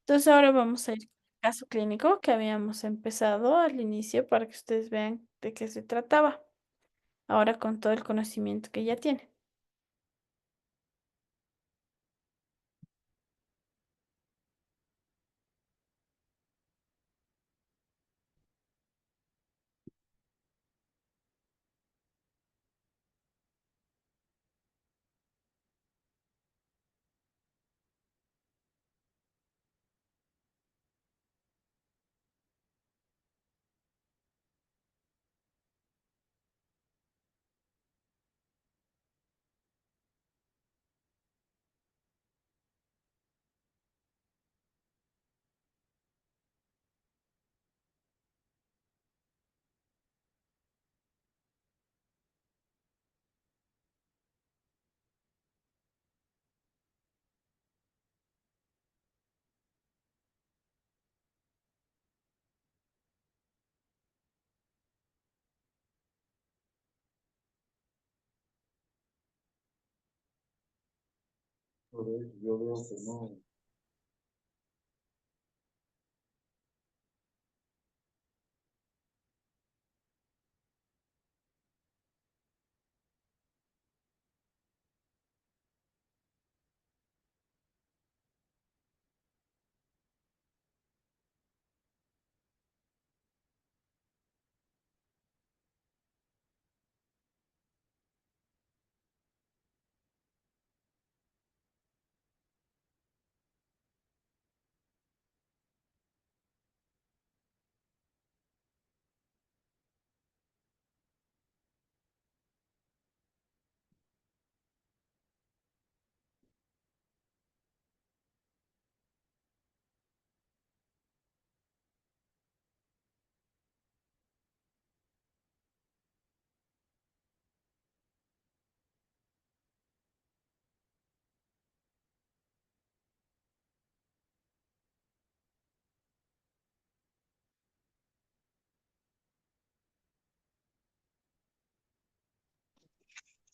Entonces ahora vamos a ir al caso clínico que habíamos empezado al inicio para que ustedes vean de qué se trataba, ahora con todo el conocimiento que ya tienen.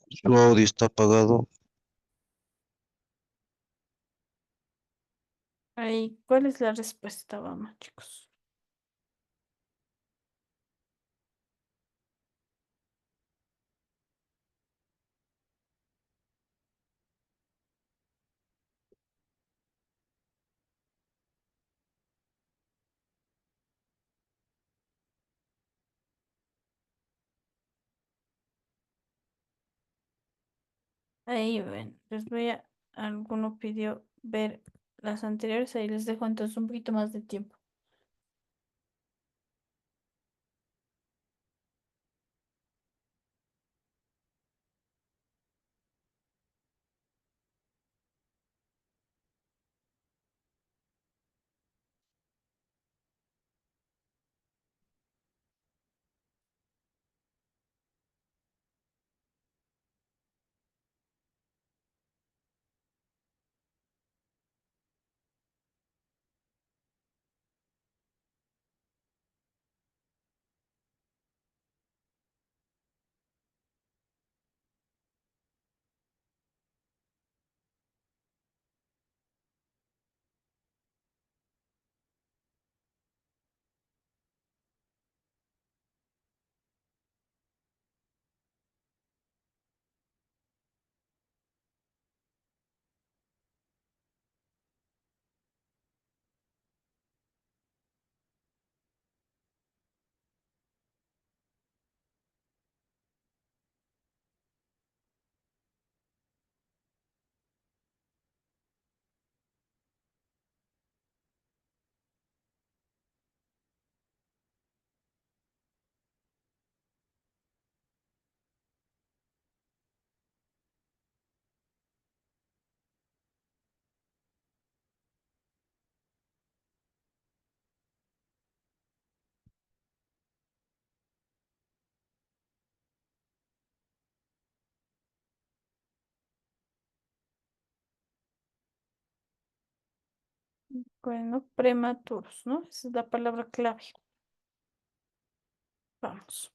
Su audio está apagado. Ahí, ¿cuál es la respuesta? Vamos, chicos. Ahí ven, alguno pidió ver las anteriores, ahí les dejo entonces un poquito más de tiempo. Bueno, prematuros, ¿no? Esa es la palabra clave. Vamos.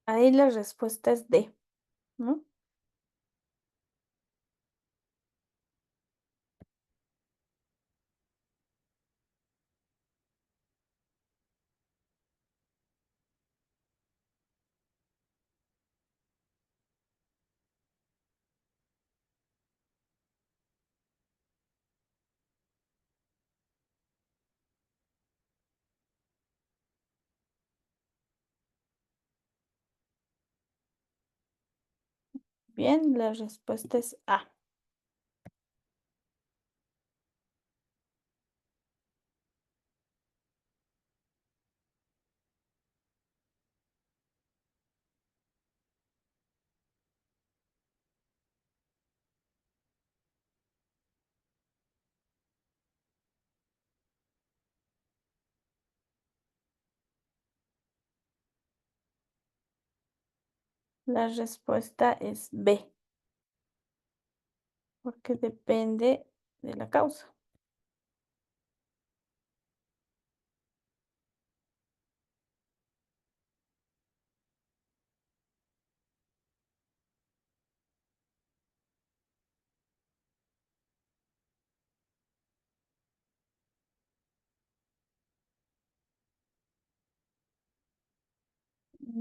Ahí la respuesta es D, ¿no? Bien, la respuesta es A. La respuesta es B, porque depende de la causa.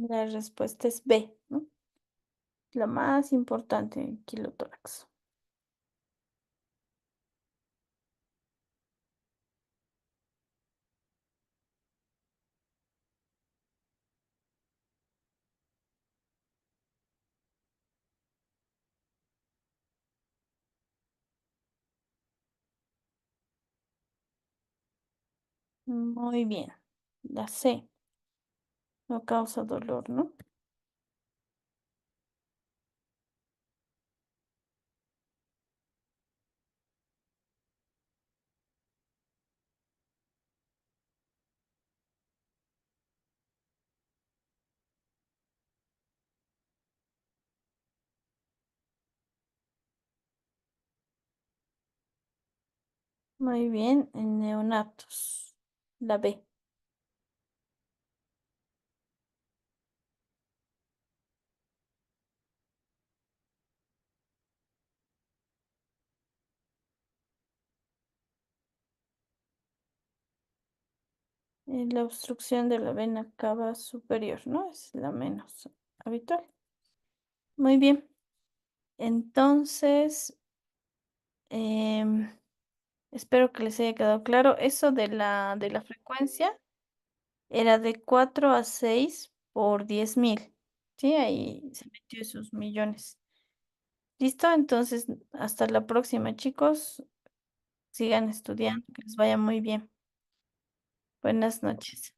La respuesta es B, ¿no? La más importante en kilotórax. Muy bien. La C no causa dolor, ¿no? Muy bien, en neonatos. La B. La obstrucción de la vena cava superior, ¿no? Es la menos habitual. Muy bien. Entonces, em, espero que les haya quedado claro. Eso de la frecuencia era de 4 a 6 por 10.000. Sí, ahí se metió esos millones. ¿Listo? Entonces, hasta la próxima, chicos. Sigan estudiando, que les vaya muy bien. Buenas noches.